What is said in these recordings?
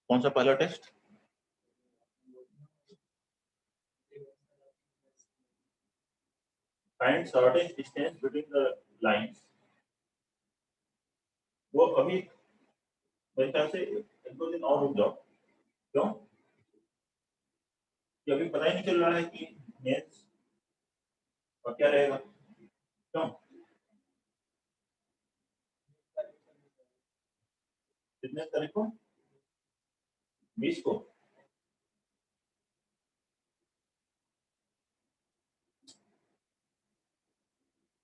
कौन सा पहला test? Find shortest distance between the lines. वो अभी मेरे ख्याल से एक दो दिन और रुक जाओ। क्यों? कि अभी पता ही नहीं चल रहा है कि मेंस और क्या रहेगा। क्यों? कितने तारीख को? 20 को।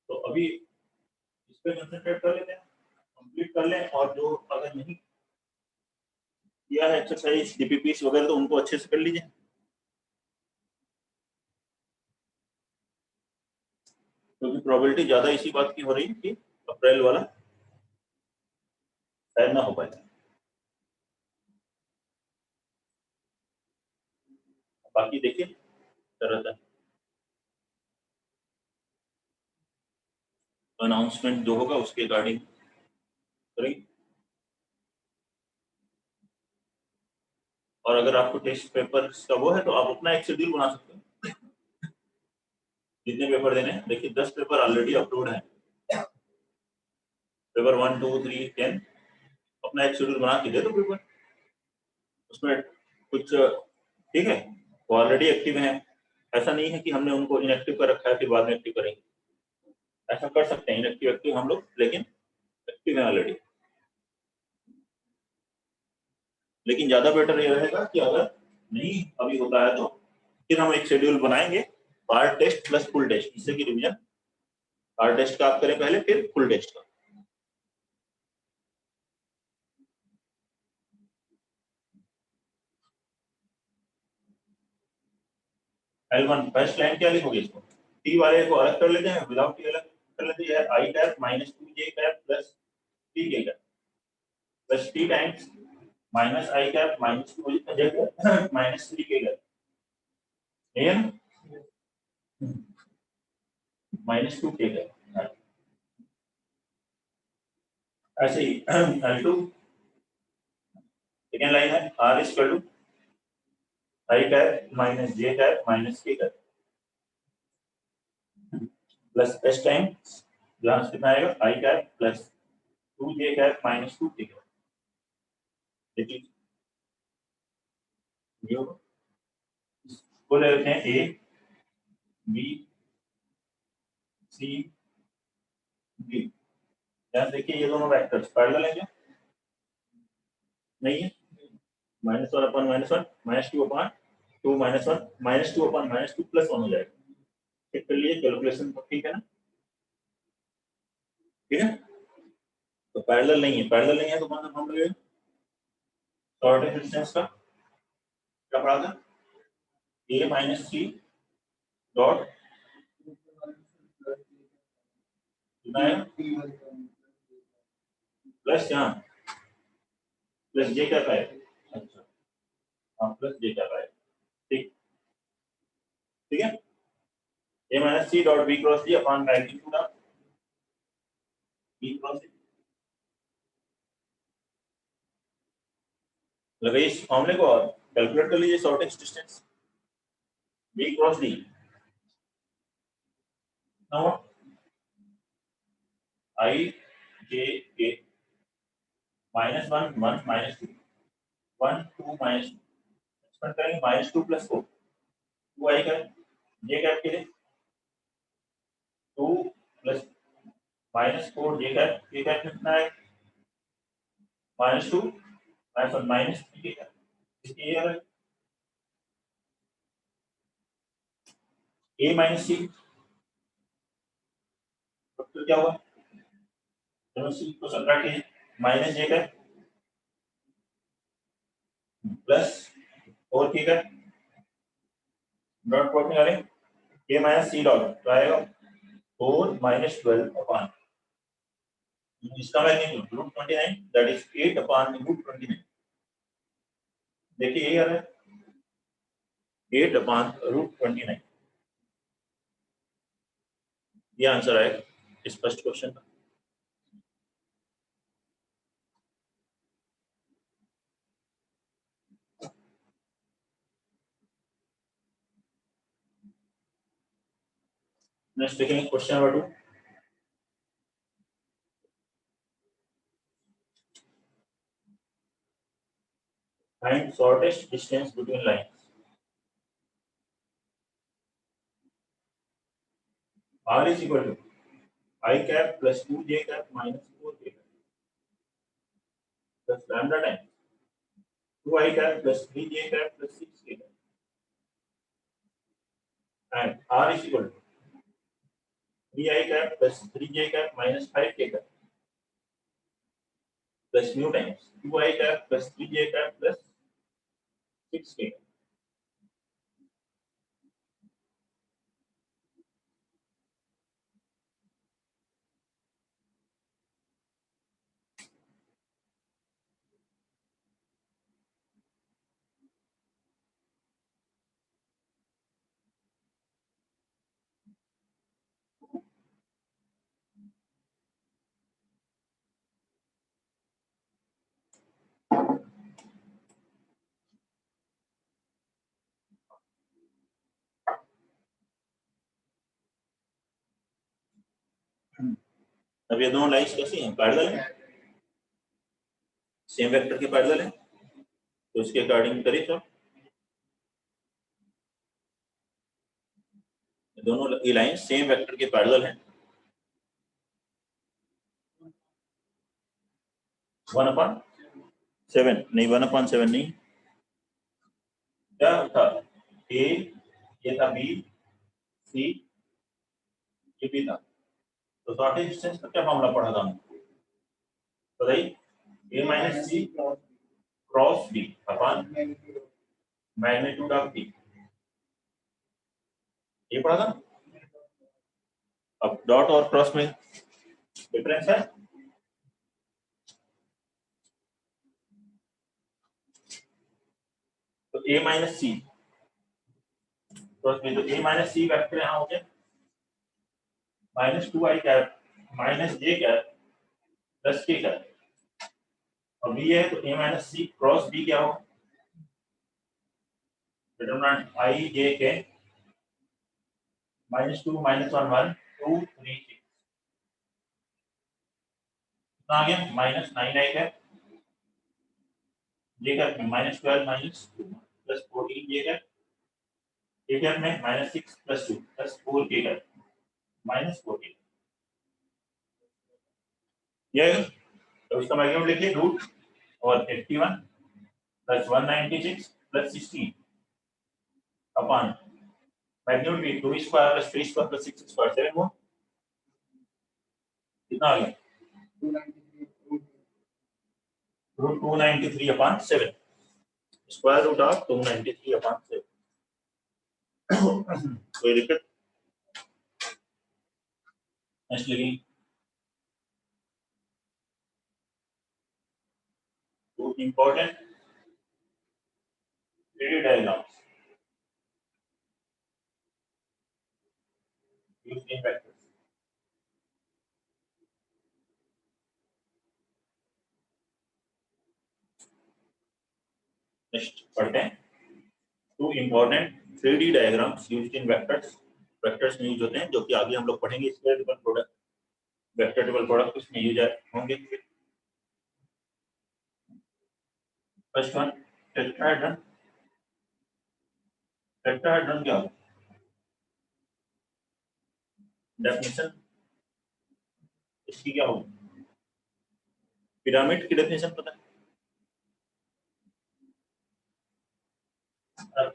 तो अभी इस पे कंसंट्रेट कर लेते हैं, कंप्लीट कर लें, और जो अगर नहीं किया है एक्सरसाइज डीपीपीस वगैरह तो उनको अच्छे से कर लीजिए। क्योंकि प्रोबेबिलिटी ज्यादा इसी बात की हो रही है कि अप्रैल वाला शायद ना हो पाए। बाकी देखिए जरूरत है अनाउंसमेंट जो होगा उसके अकॉर्डिंग करेंगे। और अगर आपको टेस्ट पेपर का वो है तो आप अपना एक शेड्यूल बना सकते हैं जितने पेपर देने हैं। देखिए 10 पेपर ऑलरेडी अपलोड है, पेपर 1 2 3 10। अपना एक शेड्यूल बना के दे दो पेपर, उसमें कुछ ठीक है वो ऑलरेडी एक्टिव है। ऐसा नहीं है कि हमने उनको इनएक्टिव कर रखा है फिर बाद में एक्टिव करेंगे। ऐसा कर सकते हैं इनएक्टिव एक्टिव हम लोग, लेकिन एक्टिव है ऑलरेडी। लेकिन ज्यादा बेटर ये रहेगा कि अगर नहीं अभी होता है तो फिर हम एक शेड्यूल बनाएंगे, part test plus full test, जिससे कि रिवीजन पार्ट टेस्ट का आप करें पहले फिर फुल टेस्ट का। L1 फर्स्ट लाइन क्या लिखोगे इसको? टी वाले को अलग कर लेते हैं, विदाउट टी अलग कर लेते हैं। I cap minus 2 J cap plus T K cap plus T times minus I cap minus 2 J cap minus 3 K cap, ठीक है ना? Minus 2 k cap. ऐसे ही L2 सेकेंड लाइन है r is equal to i cap minus j cap minus k cap plus s time यहाँ से कितना आएगा i cap plus 2 J cap minus 2 k cap. देखिए इसको ले लेते हैं ए बी सी डी। यहाँ देखिए ये दोनों वेक्टर्स पैरेलल है क्या? नहीं है। -1 अपन -1 -2 अपन 2 -1 -2 अपन -2 +1 हो जाएगा। चेक कर लिए कैलकुलेशन तो ठीक है ना? ठीक है। तो पैरेलल नहीं है, पैरेलल नहीं है तो मतलब हम लोग शॉर्टेस्ट डिस्टेंस का क्या पढ़ा था? a minus C dot plus यहाँ प्लस जे क्या पाए। अच्छा हाँ प्लस जे क्या पाए। ठीक ठीक है। a minus C dot B cross D upon magnitude of B cross D. लगाइए इस फॉर्मूले को और कैलकुलेट कर लीजिए shortest distance B cross D. Now I J K -1 1 -2 1 2 -2 expand करेंगे -2 + 4 2 आएगा। जे कैप के लिए 2 + -4 जे कैप के कैप कितना है -2 -3 के कैप। इसकी ये a माइनस सी तो क्या होगा? दोनों सी को सबट्रैक्ट कीजिए माइनस जे कैप प्लस 4 के कैप डॉट प्रोडक्ट निकालें a माइनस सी डॉट तो आएगा 4 -12 अपॉन इसका मैग्नीट्यूड √29 दैट इज 8 अपॉन √29। देखिए ये आ रहा है 8 अपॉन √29। ये आंसर आएगा इस फर्स्ट क्वेश्चन का। नेक्स्ट देखेंगे question number 2. Find shortest distance between lines. R is equal to I cap plus 2j cap minus 4k cap plus lambda times 2I cap plus 3j cap plus 6k cap. And R is equal to 3I cap plus 3j cap minus 5k cap plus mu times 2I cap plus 3j cap plus 6k cap. अब ये दोनों lines कैसी हैं? Parallel हैं, same vector के parallel हैं, तो इसके अकॉर्डिंग करिए सब. दोनों ये लाइन सेम वेक्टर के पैरेलल हैं. 1/7 नहीं, 1/7 नहीं, क्या था? ए, ये था बी, सी, ये बी था. तो शॉर्टेज डिस्टेंस का क्या फॉर्मूला पढ़ा था हमने? बताइए. A minus C cross B upon magnitude of B, ये पढ़ा था. अब डॉट और क्रॉस में डिफरेंस है. तो ए माइनस सी क्रॉस में, तो ए माइनस सी वेक्टर यहाँ हो गया minus 2i cap minus j cap plus के कैप. और बी है तो ए माइनस सी क्रॉस बी क्या हो? डिटरमिनेंट आई जे के -2 -1 1 2 3 6 आ गया -9i कैप जे कैप में -12 -2 प्लस 14 जे कैप के कैप में -6 प्लस 2 प्लस 4 के कैप -14. ये तो इसका मैक्सिमम लिखिए रूट और 81 प्लस 196 प्लस 16 अपॉन मैग्नीट्यूड भी 2 square plus 3 square plus 6 square 7 हुआ. कितना आ गया? Root 293 upon 7, square root of 293 upon 7. कोई दिक्कत? नेक्स्ट लिखेंगे two important 3D diagrams used in vectors. Next पढ़ते हैं. Two important 3D diagrams used in vectors. Vectors में यूज होते हैं, जो कि आगे हम लोग पढ़ेंगे. Square table product, vector table product उसमें यूज होंगे. First one tetrahedron. टेट्राहेड्रन क्या होता है? डेफिनेशन इसकी क्या होगी? पिरामिड की डेफिनेशन पता है?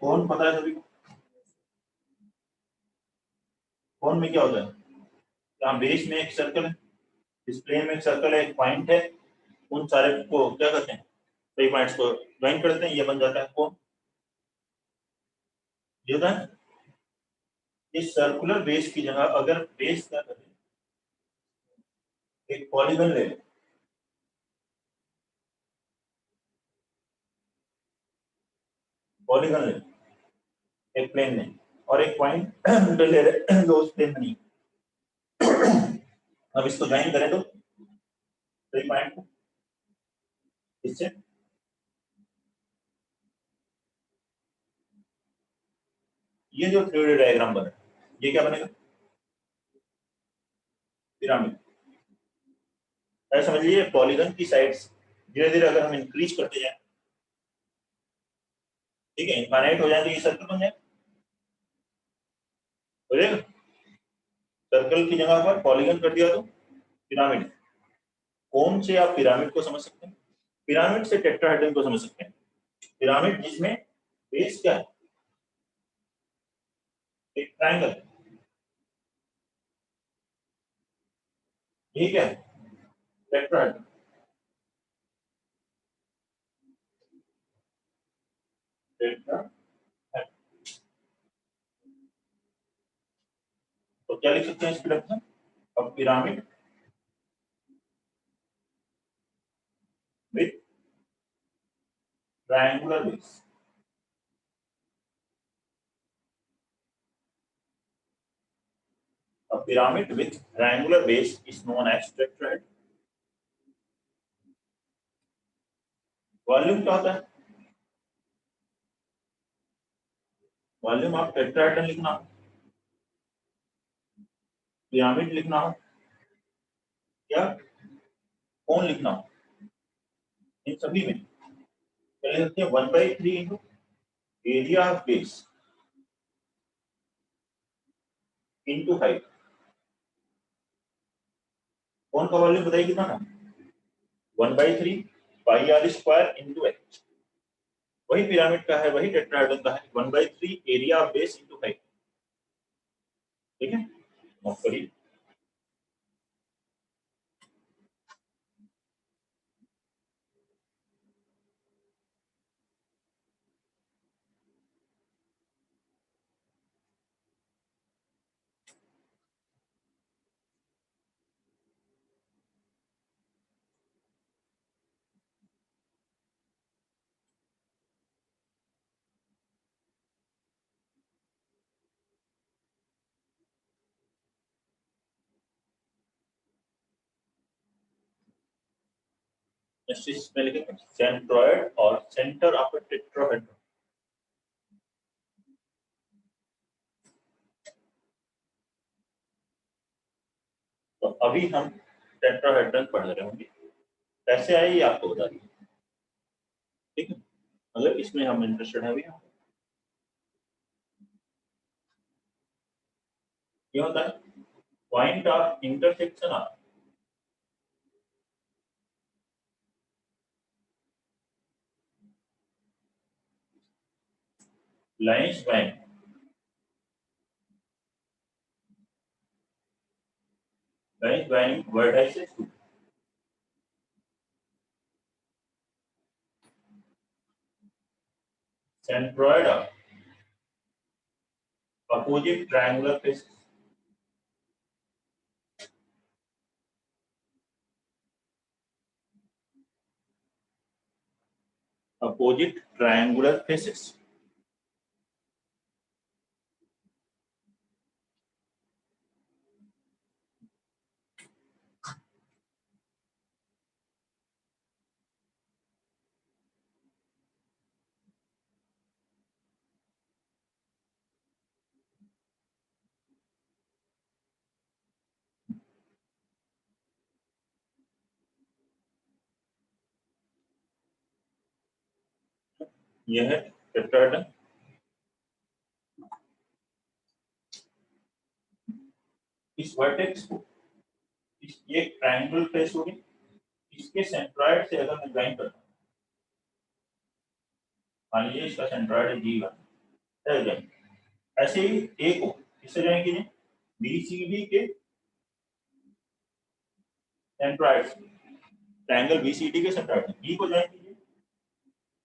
कौन पता है सभी को? कौन में क्या होता है? यहाँ बेस में एक सर्कल है, इस प्लेन में एक सर्कल है, एक पॉइंट है. उन सारे को क्या करते हैं? कई पॉइंट्स को ज्वाइन करते हैं, ये बन जाता है कौन? ये होता है. इस सर्कुलर बेस की जगह अगर बेस क्या करें, एक पॉलीगन ले लें. पॉलीगन ले लें एक प्लेन में, और एक पॉइंट ले रहे जो उस प्लेन में नहीं. अब इसको ज्वाइन करें तो सही पॉइंट को इससे, ये जो 3D डायग्राम बना, ये क्या बनेगा? पिरामिड। ऐसा समझ लीजिए पॉलीगन की साइड्स धीरे धीरे अगर हम इंक्रीज करते जाए, ठीक है, इनफाइनाइट हो जाए तो ये सर्कल बन जाए, हो जाएगा। सर्कल की जगह पर पॉलीगन कर दिया तो पिरामिड। कौन से आप पिरामिड को समझ सकते हैं? पिरामिड से टेट्राहेड्रन को समझ सकते हैं। पिरामिड जिसमें बेस क्या है, एक ट्रायंगल, ठीक है, टेट्राहेड्रन। तो क्या लिख सकते हैं इसकी डेफिनेशन? अब pyramid with triangular base. A pyramid with triangular base is known as tetrahedron. Volume क्या होता है? वॉल्यूम आप टेट्राहेड्रन लिखना हो, पिरामिड लिखना हो, या कौन लिखना हो, इन सभी में पहले लिखते हैं 1/3 into area of base into height. कौन का वॉल्यूम बताइए कितना था? 1/3 पाई आर स्क्वायर इंटू एच। वही पिरामिड का है, वही टेट्राहेड्रन का है, 1/3 area of base into height. ठीक है, नोट करिए। नेक्स्ट इसमें लिखेंगे सेंट्रॉयड और सेंटर ऑफ अ टेट्राहेड्रन। तो अभी हम टेट्राहेड्रन पढ़ रहे होंगे, कैसे आए ये आपको बता दिए, ठीक है। अगर इसमें हम इंटरेस्टेड है, अभी ये होता है point of intersection of lines buying vertices to centroid of opposite triangular faces। opposite triangular faces। यह है टेट्राहेड्रन। इस वर्टेक्स को ये ट्रायंगल फेस होगी, इसके सेंट्रॉइड से अगर मैं ज्वाइन करता हूँ, मान लीजिए इसका सेंट्रॉइड है G1, ऐसे ही ए को किससे ज्वाइन कीजिए, BCD के सेंट्रॉइड से, ट्रायंगल BCD के सेंट्रॉइड से, बी को ज्वाइन कीजिए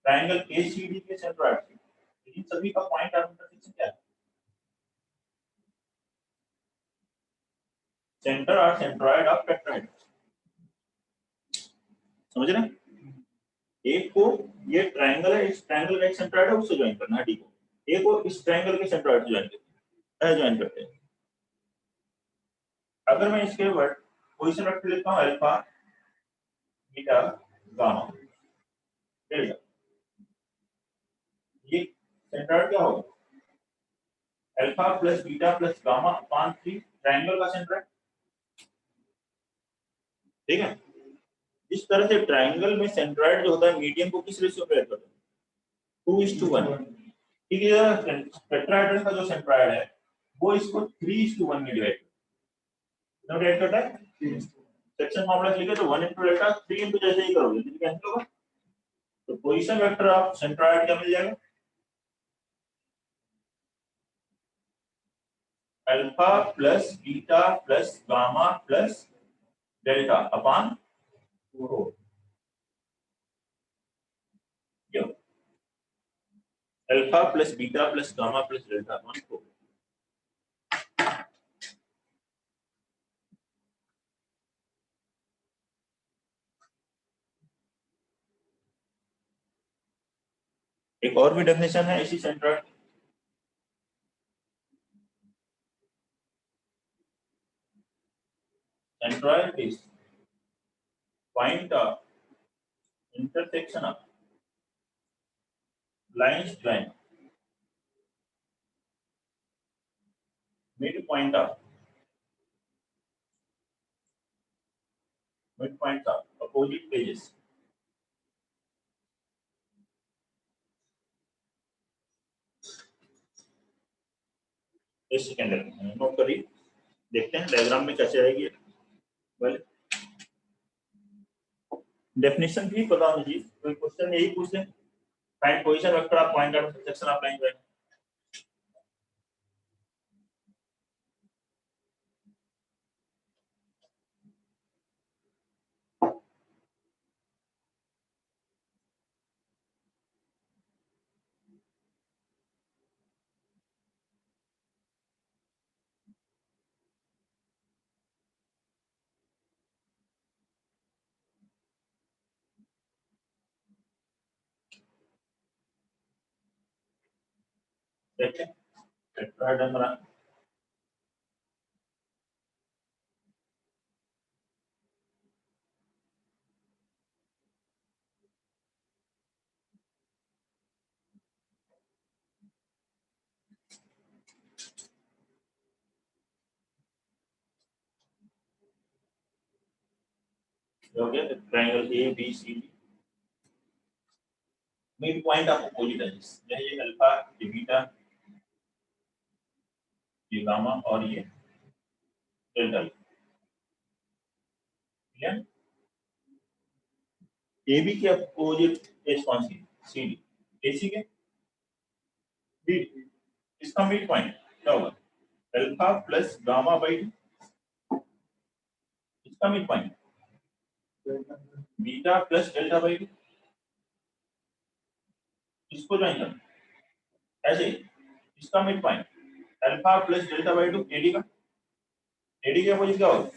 ट्रायंगल ACD के सेंट्रॉइड से। इन सभी का पॉइंट ऑफ इंटरसेक्शन क्या है? सेंटर और सेंट्रॉइड ऑफ टेट्राहेड्रन। समझ रहे हैं? एक को ये ट्रायंगल है, इस ट्रायंगल का एक सेंट्रॉइड है, उससे ज्वाइन करना है डी को, ए को इस ट्रायंगल के सेंट्रॉइड से ज्वाइन करते हैं। अगर मैं इसके वर्ड पोजीशन रख लेता हूं अल्फा बीटा गामा डेल्टा, ये सेंट्रॉइड क्या होगा? Alpha plus beta plus gamma upon 3 triangle का सेंट्रॉइड। ठीक है। इस तरह से ट्राइंगल में सेंट्रॉइड जो होता है मीडियन को किस रेशियो में करता है? 2:1। ठीक है। टेट्राहेड्रन का जो सेंट्रॉइड है वो इसको 3:1 में डिवाइड करता है। सेक्शन फॉर्मूला लिखे तो 1 into डेल्टा 3 into जैसे ही करोगे तो कैंसिल होगा। तो पोजीशन वेक्टर ऑफ सेंट्रॉइड क्या मिल जाएगा? Alpha plus beta plus gamma plus delta upon 4। Alpha plus beta plus gamma plus delta upon 4। एक और भी डेफिनेशन है इसी centroid. Centroid is point of intersection of lines join midpoint of opposite edges इस second note करिए, देखते हैं diagram में कैसे आएगी। वेल डेफिनेशन भी पता होनी चाहिए, कोई क्वेश्चन यही पूछ लें find position vector of point of intersection of line join। देखते हैं टेट्राहेड्रन बना। हो गया triangle a b c d mid point of opposite edges, ये अल्फा ये बीटा ये गामा और ये डेल्टा। क्लियर? ए बी के अपोजिट एज कौन सी? C D. ए सी के बी, इसका मिड पॉइंट क्या होगा? Alpha plus gamma by two, इसका mid point beta plus delta by two, इसको ज्वाइन करना ऐसे ही। इसका mid point alpha plus delta by two AD का, एडी के अपोजिट क्या होगा?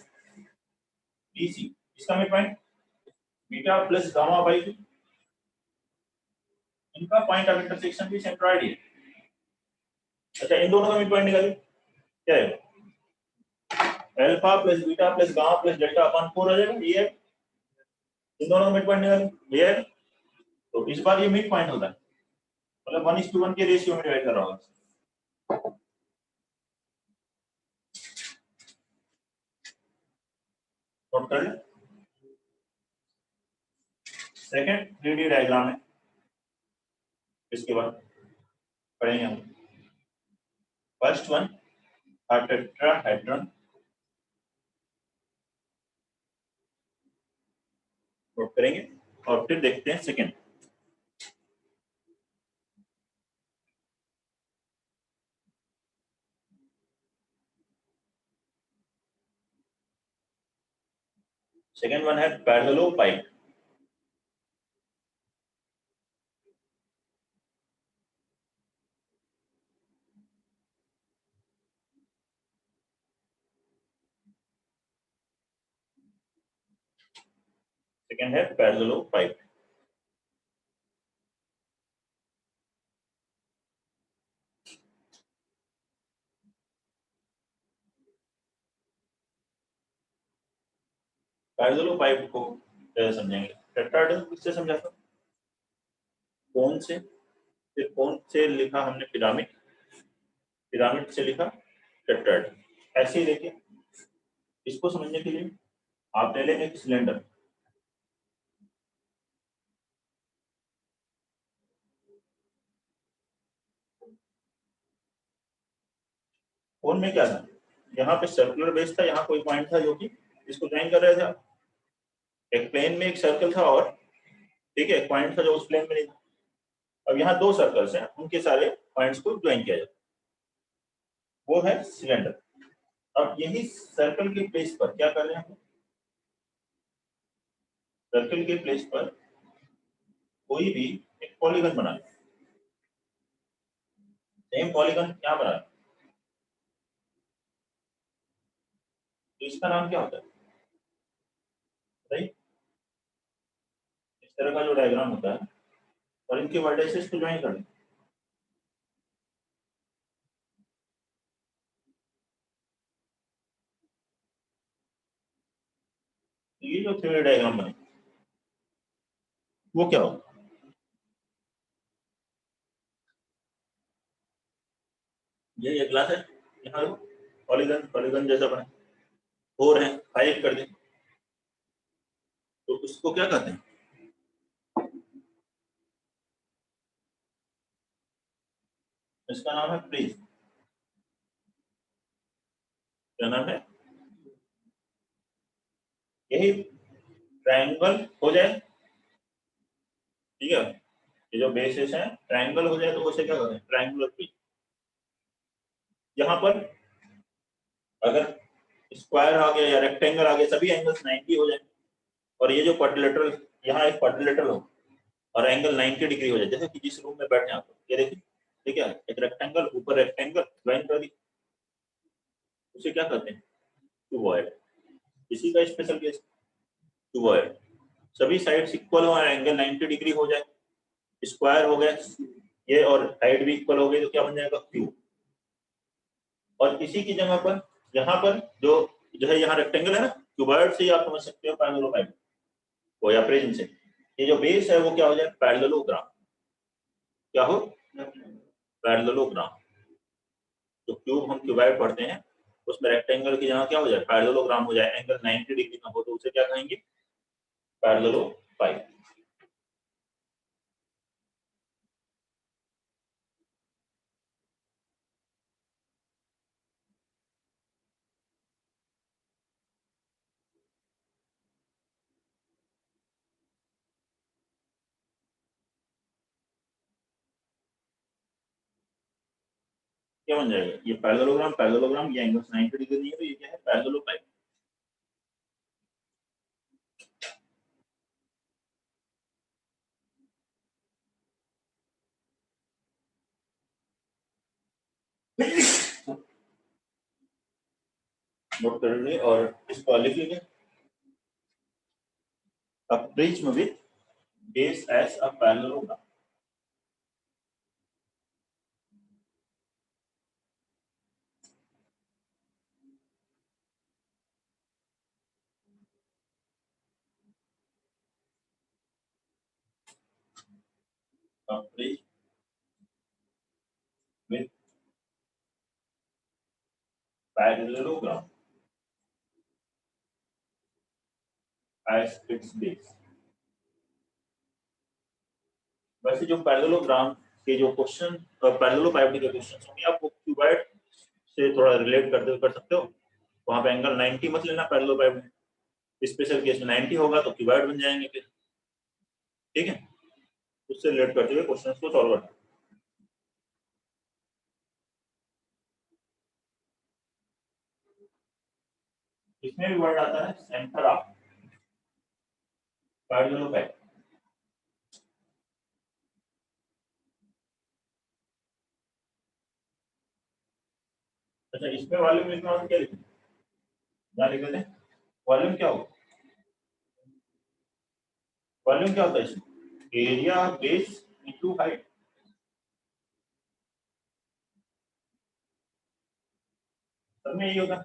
बीसी, इसका mid point beta plus gamma by two, इनका पॉइंट ऑफ इंटरसेक्शन भी सेंट्रॉइड है। अच्छा इन दोनों का मिड पॉइंट निकालिए, क्या है? Alpha plus beta plus gamma plus delta upon 4 आ जाएगा। ये इन दोनों का मिड पॉइंट निकालिए, ये तो इस बार ये मिड पॉइंट होता है, मतलब 1:1 के रेशियो में डिवाइड कर रहा होगा। नोट कर ले। सेकंड 3D डायग्राम है, इसके बाद पढ़ेंगे हम। फर्स्ट वन टेट्राहेड्रन, नोट करेंगे और फिर देखते हैं सेकंड। सेकंड वन है पैरेललोपाइड। सेकंड है पैरेललोपाइड। पैरेललोपाइड को कैसे समझेंगे? टेट्राहेड्रन किससे समझा था? कोन से, फिर कोन से लिखा हमने पिरामिड, पिरामिड से लिखा टेट्राहेड्रन। ऐसे ही देखिए इसको समझने के लिए आप ले लेंगे एक सिलेंडर, फोन में क्या था, यहाँ पे सर्कुलर बेस था, यहाँ कोई पॉइंट था जो कि इसको ज्वाइन कर रहे थे आप। एक प्लेन में एक सर्कल था और ठीक है, एक पॉइंट था जो उस प्लेन में नहीं था। अब यहाँ दो सर्कल्स हैं, उनके सारे पॉइंट्स को ज्वाइन किया जाता है, वो है सिलेंडर। अब यही सर्कल के प्लेस पर क्या कर रहे हैं हम, सर्कल के प्लेस पर कोई भी एक पॉलीगन बना लें, सेम पॉलीगन क्या बना लें, तो इसका नाम क्या होता है, राइट। इस तरह का जो डायग्राम होता है और इनके वर्टिसेस को ज्वाइन कर लें, तो ये जो थ्री डायग्राम बने वो क्या होगा, ये ग्लास है, यहाँ पॉलीगन पॉलीगन जैसा बना, फोर है, फाइव कर दें, तो उसको क्या कहते हैं, इसका नाम है प्रिज्म। क्या नाम है, यही ट्रायंगल हो जाए, ठीक है, ये जो बेसिस है ट्रायंगल हो जाए तो उसे क्या कहते हैं, ट्रायंगुलर प्रिज्म। यहाँ पर अगर स्क्वायर आ गया या रेक्टेंगल आ गया, सभी एंगल्स 90 हो जाए, और ये जो क्वाड्रिलेटरल, यहाँ एक क्वाड्रिलेटरल हो और एंगल 90 डिग्री हो जाए, जैसे कि जिस रूम में बैठे हैं आप, ये देखिए, ठीक है, एक रेक्टेंगल ऊपर रेक्टेंगल ज्वाइन कर दी, उसे क्या कहते हैं, क्यूबॉइड। इसी का स्पेशल केस क्यूबॉइड, सभी साइड्स इक्वल हो और एंगल 90 डिग्री हो जाए, स्क्वायर हो गया ये और हाइट भी इक्वल हो गई, तो क्या बन जाएगा, क्यूब। और इसी की जगह पर यहाँ पर जो है यहाँ रेक्टेंगल है ना, क्यूबॉइड से ही आप समझ सकते हो पैरेललोग्राम को या प्रिज्म से, ये जो बेस है वो क्या हो जाए, पैरेललोग्राम। क्या हो, पैरेललोग्राम। जो क्यूब हम क्यूबॉइड पढ़ते हैं उसमें रेक्टेंगल की जगह क्या हो जाए, पैरेललोग्राम हो जाए, एंगल 90 डिग्री का हो तो उसे क्या कहेंगे, पैरेललोग्राम। क्या बन जाएगा, ये पैरेललोग्राम, पैरेललोग्राम, ये एंगल 90 डिग्री नहीं है तो ये क्या है, पैरेललोग्राम। नोट कर लीजिए और इसको लिख लीजिए, a prism with base as a parallelogram। A prism with parallelogram as its base। वैसे जो पैरेललोग्राम के जो क्वेश्चन, पैरेललोग्राफी के क्वेश्चन होंगे, आप वो क्यूबॉइड से थोड़ा रिलेट कर सकते हो, वहां पे एंगल 90 मत लेना पैरेललोग्राम में, स्पेशल केस में 90 होगा तो क्यूबॉइड बन जाएंगे फिर, ठीक है, उससे रिलेट करते हुए क्वेश्चन को सॉल्व करना। इसमें भी वर्ड आता है सेंटर ऑफ पैरेललोग्राम। अच्छा, इसमें वॉल्यूम लिखना हो तो क्या लिखें, क्या लिख देते हैं, वॉल्यूम क्या होगा, वॉल्यूम क्या होता है इसमें, एरिया बेस इनटू हाइट, सब में यही होगा,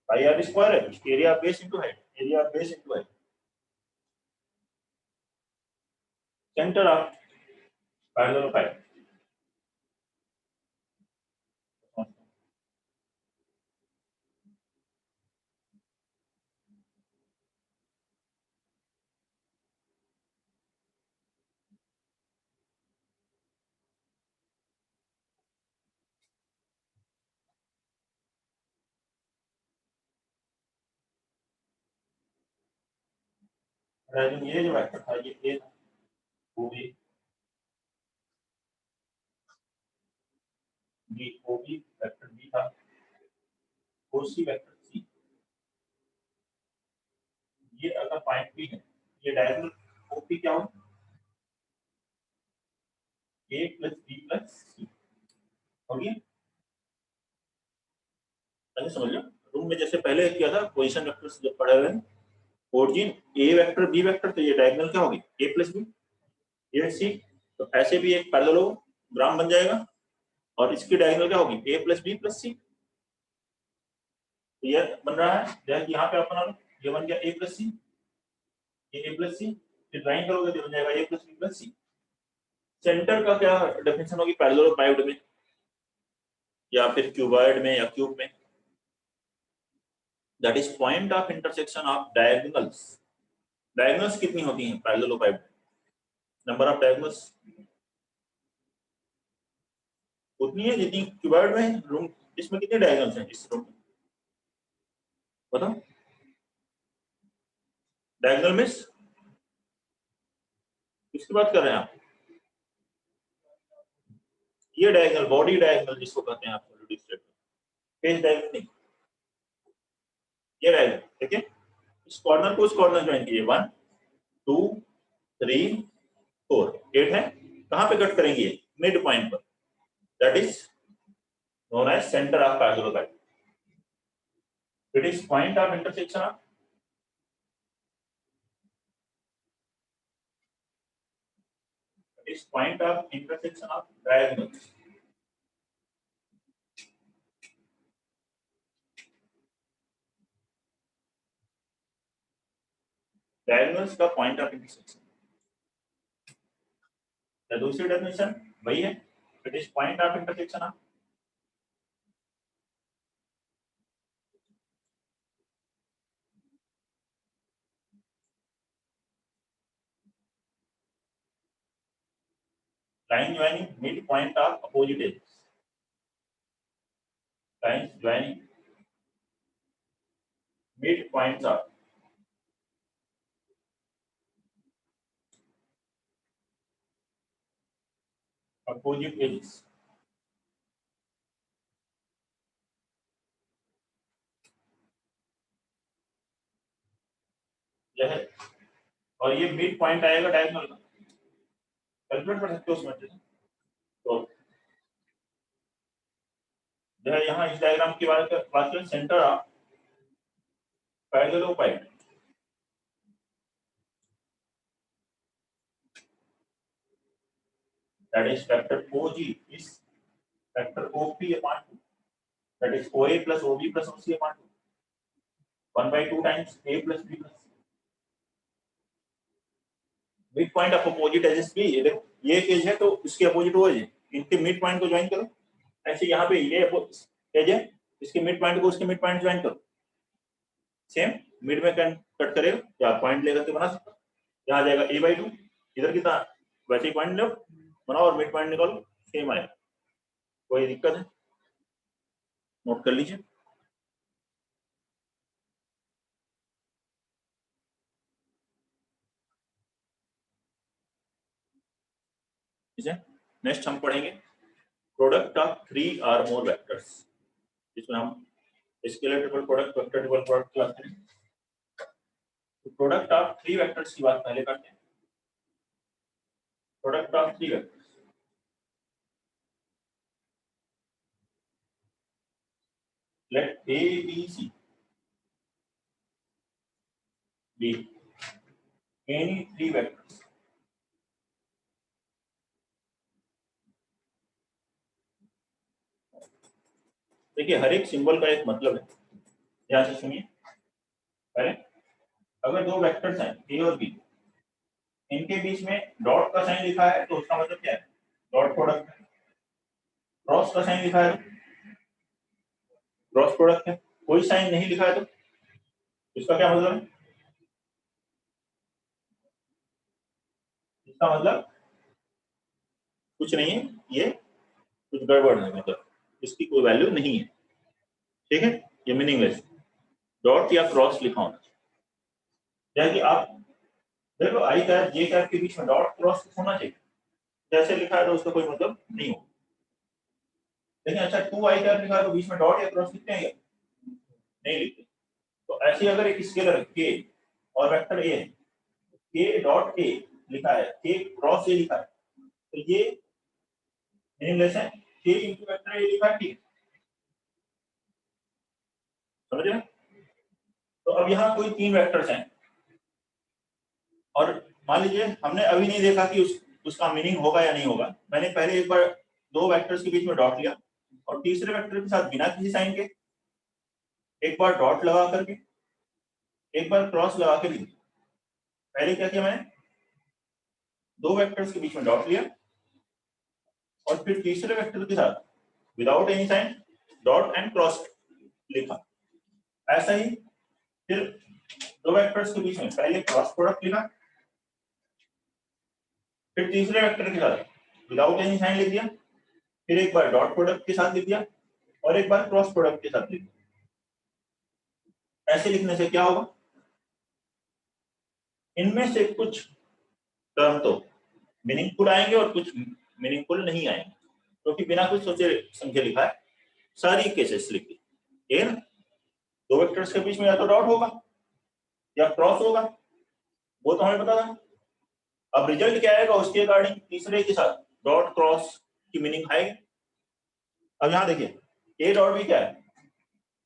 पाई आर स्क्वायर है, area base into height, area base into height, centre of parallelogram. ये जो वेक्टर था ये ए था, वो भी बी, वो भी वेक्टर बी था, वो सी वेक्टर सी। ये अगर पॉइंट बी है, ये डायगोनल ओपी क्या हो, ए प्लस बी प्लस सी हो गया। ऐसे समझ लो, रूम में जैसे पहले किया था पोजीशन वेक्टर्स जब पढ़े हुए हैं, ओरिजिन ए वेक्टर बी वेक्टर, तो ये डायगोनल क्या होगी, ए प्लस बी, ये सी। तो ऐसे भी एक पैरेललोग्राम बन जाएगा और इसकी डायगोनल क्या होगी, ए प्लस बी प्लस सी। तो ये बन रहा है, जैसे यहाँ पे आप बना लो, ये बन गया ए प्लस सी, ये ए प्लस सी, फिर ड्राइंग करोगे तो बन जाएगा ए प्लस बी प्लस सी। सेंटर का क्या डेफिनेशन होगी पैरेललोग्राम में या फिर क्यूबॉइड में या क्यूब में, that is point of intersection of diagonals. Diagonals कितनी होती हैं पैरेललोग्राम में, नंबर ऑफ डायगोनल्स उतनी है जितनी क्यूबॉइड में। रूम इसमें कितने डायगोनल्स हैं इस रूम में बताओ, डायगोनल में किसकी बात कर रहे हैं आप, ये डायगोनल बॉडी डायगोनल जिसको कहते हैं आप सॉलिड स्टेट में, फेस डायगोनल नहीं, ये डायगोनल ठीक है। इस कॉर्नर को उस कॉर्नर ज्वाइन कीजिए, 1 2 3 4 8 है, कहां पे कट करेंगे, मिड पॉइंट पर, that is known as centre of parallelogram. It is point of intersection of, it is point of intersection of diagonals. Diagonals का पॉइंट ऑफ इंटरसेक्शन, दूसरी डेफिनेशन वही है, it is point of intersection of line joining mid point of opposite edges, lines joining mid points of opposite edges। यह है, और ये mid point आएगा diagonal का, कैलकुलेट कर सकते हो उसमें। तो जो है यहाँ इस डायग्राम की बात करें, centre of parallelogram, that is factor OG is factor OP upon 2, that is OA plus OB plus OC upon 2, 1/2 times A plus B plus mid point of opposite edges भी, ये देखो ये एक एज है तो इसके अपोजिट वो as है, इनके मिड पॉइंट को ज्वाइन करो। ऐसे यहाँ पे ये एज है, इसके मिड पॉइंट को उसके मिड पॉइंट ज्वाइन करो, सेम मिड में कट करेगा या पॉइंट लेकर के बना सकते हो। यहाँ जाएगा a/2, इधर कितना वैसे ही पॉइंट लो बनाओ और मिड पॉइंट निकालो, सेम आएगा, कोई दिक्कत है, नोट कर लीजिए। नेक्स्ट हम पढ़ेंगे प्रोडक्ट ऑफ 3 और मोर वेक्टर्स, जिसमें हम scalar triple product, vector triple product class करेंगे। तो प्रोडक्ट ऑफ 3 वेक्टर्स की बात पहले करते हैं। Product of 3 vectors, let A B C be any 3 vectors. देखिए हर एक सिंबल का एक मतलब है, ध्यान से सुनिए। पहले अगर दो वेक्टर्स हैं ए और बी, इनके बीच में डॉट का साइन लिखा है तो उसका मतलब क्या है, डॉट प्रोडक्ट है। क्रॉस का साइन लिखा है तो क्रॉस प्रोडक्ट है। कोई साइन नहीं लिखा है तो इसका क्या मतलब है, इसका मतलब कुछ नहीं है, ये कुछ गड़बड़ है, मतलब इसकी कोई वैल्यू नहीं है, ठीक है, ये मीनिंगलेस। डॉट या क्रॉस लिखा होना चाहिए। जैसे कि आप देखो आई कैप जे कैप के बीच में डॉट क्रॉस होना चाहिए, जैसे लिखा है तो उसका कोई मतलब नहीं हो। लेकिन अच्छा 2 आई कैप लिखा है तो बीच में डॉट या क्रॉस लिखते हैं क्या? नहीं लिखते। तो ऐसे अगर एक स्केलर के और वेक्टर ए है, के डॉट ए लिखा है, के क्रॉस ए लिखा है, तो ये मीनिंगलेस है। के इंटू वेक्टर ए लिखा है, ठीक समझ रहे हैं? तो अब यहाँ कोई 3 वेक्टर्स हैं और मान लीजिए हमने अभी नहीं देखा कि उसका मीनिंग होगा या नहीं होगा। मैंने पहले एक बार 2 वेक्टर्स के बीच में डॉट लिया और तीसरे वेक्टर के साथ बिना किसी साइन के एक बार डॉट लगा करके एक बार क्रॉस लगा के लिख। पहले क्या किया मैंने, 2 वेक्टर्स के बीच में डॉट लिया और फिर तीसरे वेक्टर के साथ without any sign dot and cross लिखा। ऐसा ही फिर 2 वेक्टर्स के बीच में पहले क्रॉस प्रोडक्ट लिखा, फिर तीसरे वेक्टर के साथ विदाउट एनी साइन लिख दिया, फिर एक बार डॉट प्रोडक्ट के साथ लिख दिया और एक बार क्रॉस प्रोडक्ट के साथ लिख दिया। ऐसे लिखने से क्या होगा, इनमें से कुछ टर्म तो मीनिंगफुल आएंगे और कुछ मीनिंगफुल नहीं आएंगे, क्योंकि बिना कुछ सोचे समझे लिखा है। सारी केसेस लिखी है ना, 2 वेक्टर्स के बीच में या तो डॉट होगा या क्रॉस होगा, वो तो हमें पता था। अब रिजल्ट क्या आएगा उसके अकॉर्डिंग तीसरे के साथ डॉट क्रॉस की मीनिंग आएगी। अब यहाँ देखिए ए डॉट भी क्या है,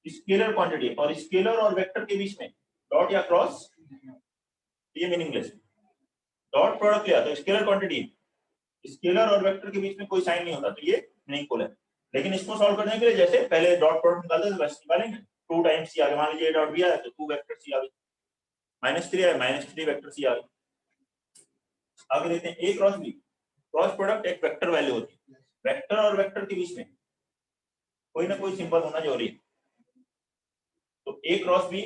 स्केलर क्वांटिटी, और स्केलर और वेक्टर के बीच में डॉट या क्रॉस ये मीनिंगलेस। डॉट प्रोडक्ट लिया तो स्केलर क्वांटिटी, स्केलर और वेक्टर के बीच में कोई साइन नहीं होता, तो ये मीनिंगफुल है। लेकिन इसको सॉल्व करने के लिए जैसे पहले डॉट प्रोडक्ट निकालते थे वैसे निकालेंगे। 2 टाइम्स सी आ गया, मान लीजिए डॉट भी आया तो 2 वेक्टर सी आ गई, -3 आया -3 वेक्टर सी आ गई। आगे देखते हैं A cross B. Cross product एक वेक्टर वैल्यू होती है, वेक्टर और वेक्टर के बीच में कोई ना कोई सिंबल होना जरूरी है। तो ए क्रॉस बी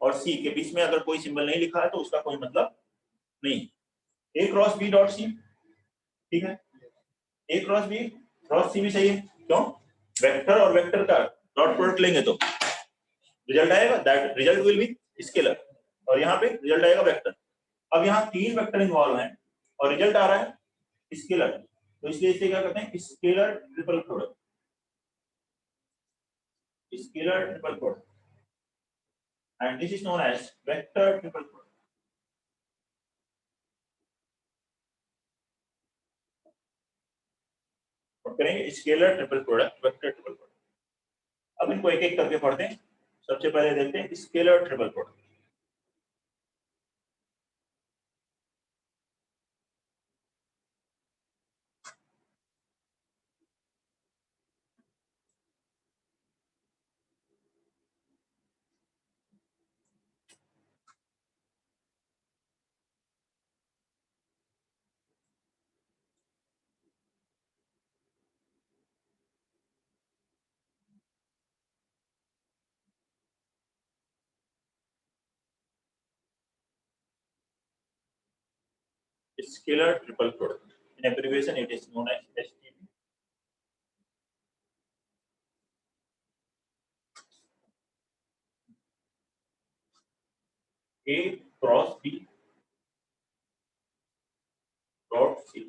और सी के बीच में अगर कोई सिंबल नहीं लिखा है तो उसका कोई मतलब नहीं। ए क्रॉस बी डॉट सी, ठीक है, ए क्रॉस बी क्रॉस सी भी सही है। क्यों, वेक्टर और वेक्टर का डॉट प्रोडक्ट लेंगे तो रिजल्ट आएगा, that result will be scalar, और यहाँ पे रिजल्ट आएगा वेक्टर। अब यहाँ 3 वेक्टर इन्वॉल्व हैं और रिजल्ट आ रहा है स्केलर, तो इसलिए इसे क्या कहते हैं, scalar triple product, scalar triple product, and this is known as vector triple product. और करेंगे scalar triple product, vector triple product. अब इनको एक एक करके पढ़ते हैं। सबसे पहले देखते हैं scalar triple product. Scalar triple product. In abbreviation, it is known as STP. A cross B dot C.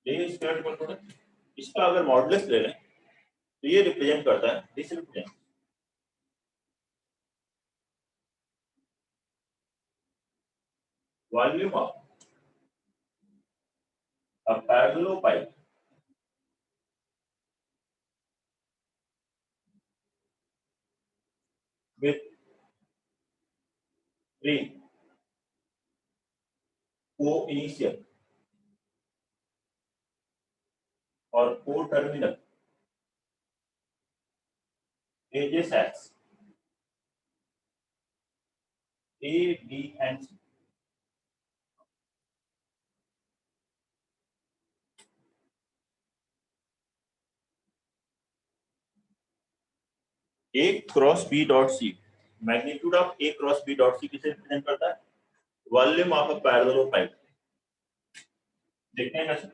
ये स्केलर ट्रिपल प्रोडक्ट, इसका अगर मॉडुलस ले लें तो ये रिप्रेजेंट करता है, this represent volume of a parallel pipe with 3 co-initial or co-terminal edges as A, B and C. A cross B dot C, magnitude of A cross B dot C किसे represent करता है, volume of a parallel pipe. देखते हैं कैसे।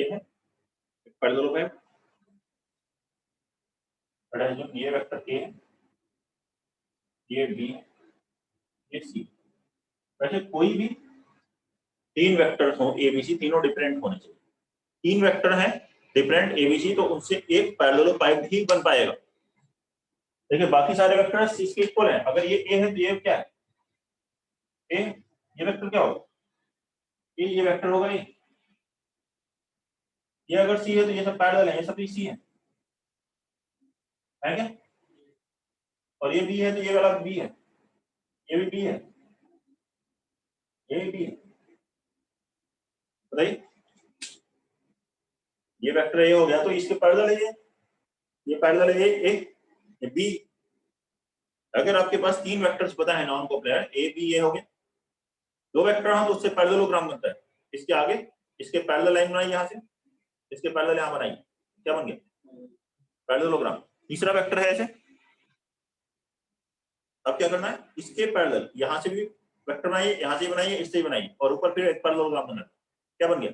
ये है parallel of five, ये vector A है, ये बी, ये सी। वैसे कोई भी तीन वेक्टर्स हो एबीसी, तीनों डिफरेंट होने चाहिए। तीन वेक्टर हैं डिफरेंट एबीसी, तो उनसे एक पैरेललोपाइड ही बन पाएगा। देखिए बाकी सारे वेक्टर्स इसके इक्वल हैं। अगर ये ए है तो ये क्या है, ए, ये वेक्टर क्या होगा, ये वेक्टर होगा ये अगर सी है तो ये सब पैरेलल है, ये सब सी है क्या? और ये बी है तो ये वाला बी है, ये भी बी है, ये भी बी है। बताइए, ये वेक्टर ए हो गया तो इसके पैरेलल है ये पैरेलल है ये बी। अगर आपके पास तीन वेक्टर्स पता है नॉन कोप्लेनर ए बी, ये हो गया दो वेक्टर हो तो उससे पैरेललोग्राम बनता है। इसके आगे इसके पैरेलल लाइन बनाई, यहां से इसके पैरेलल यहां बनाई, क्या बन गया पैरेललोग्राम। तीसरा वेक्टर है ऐसे, अब क्या करना है, इसके पैरेलल यहां से भी वेक्टर बनाइए, यहां से बनाइए, इससे ही बनाइए, और ऊपर फिर एक पैरेललोग्राम बना, क्या बन गया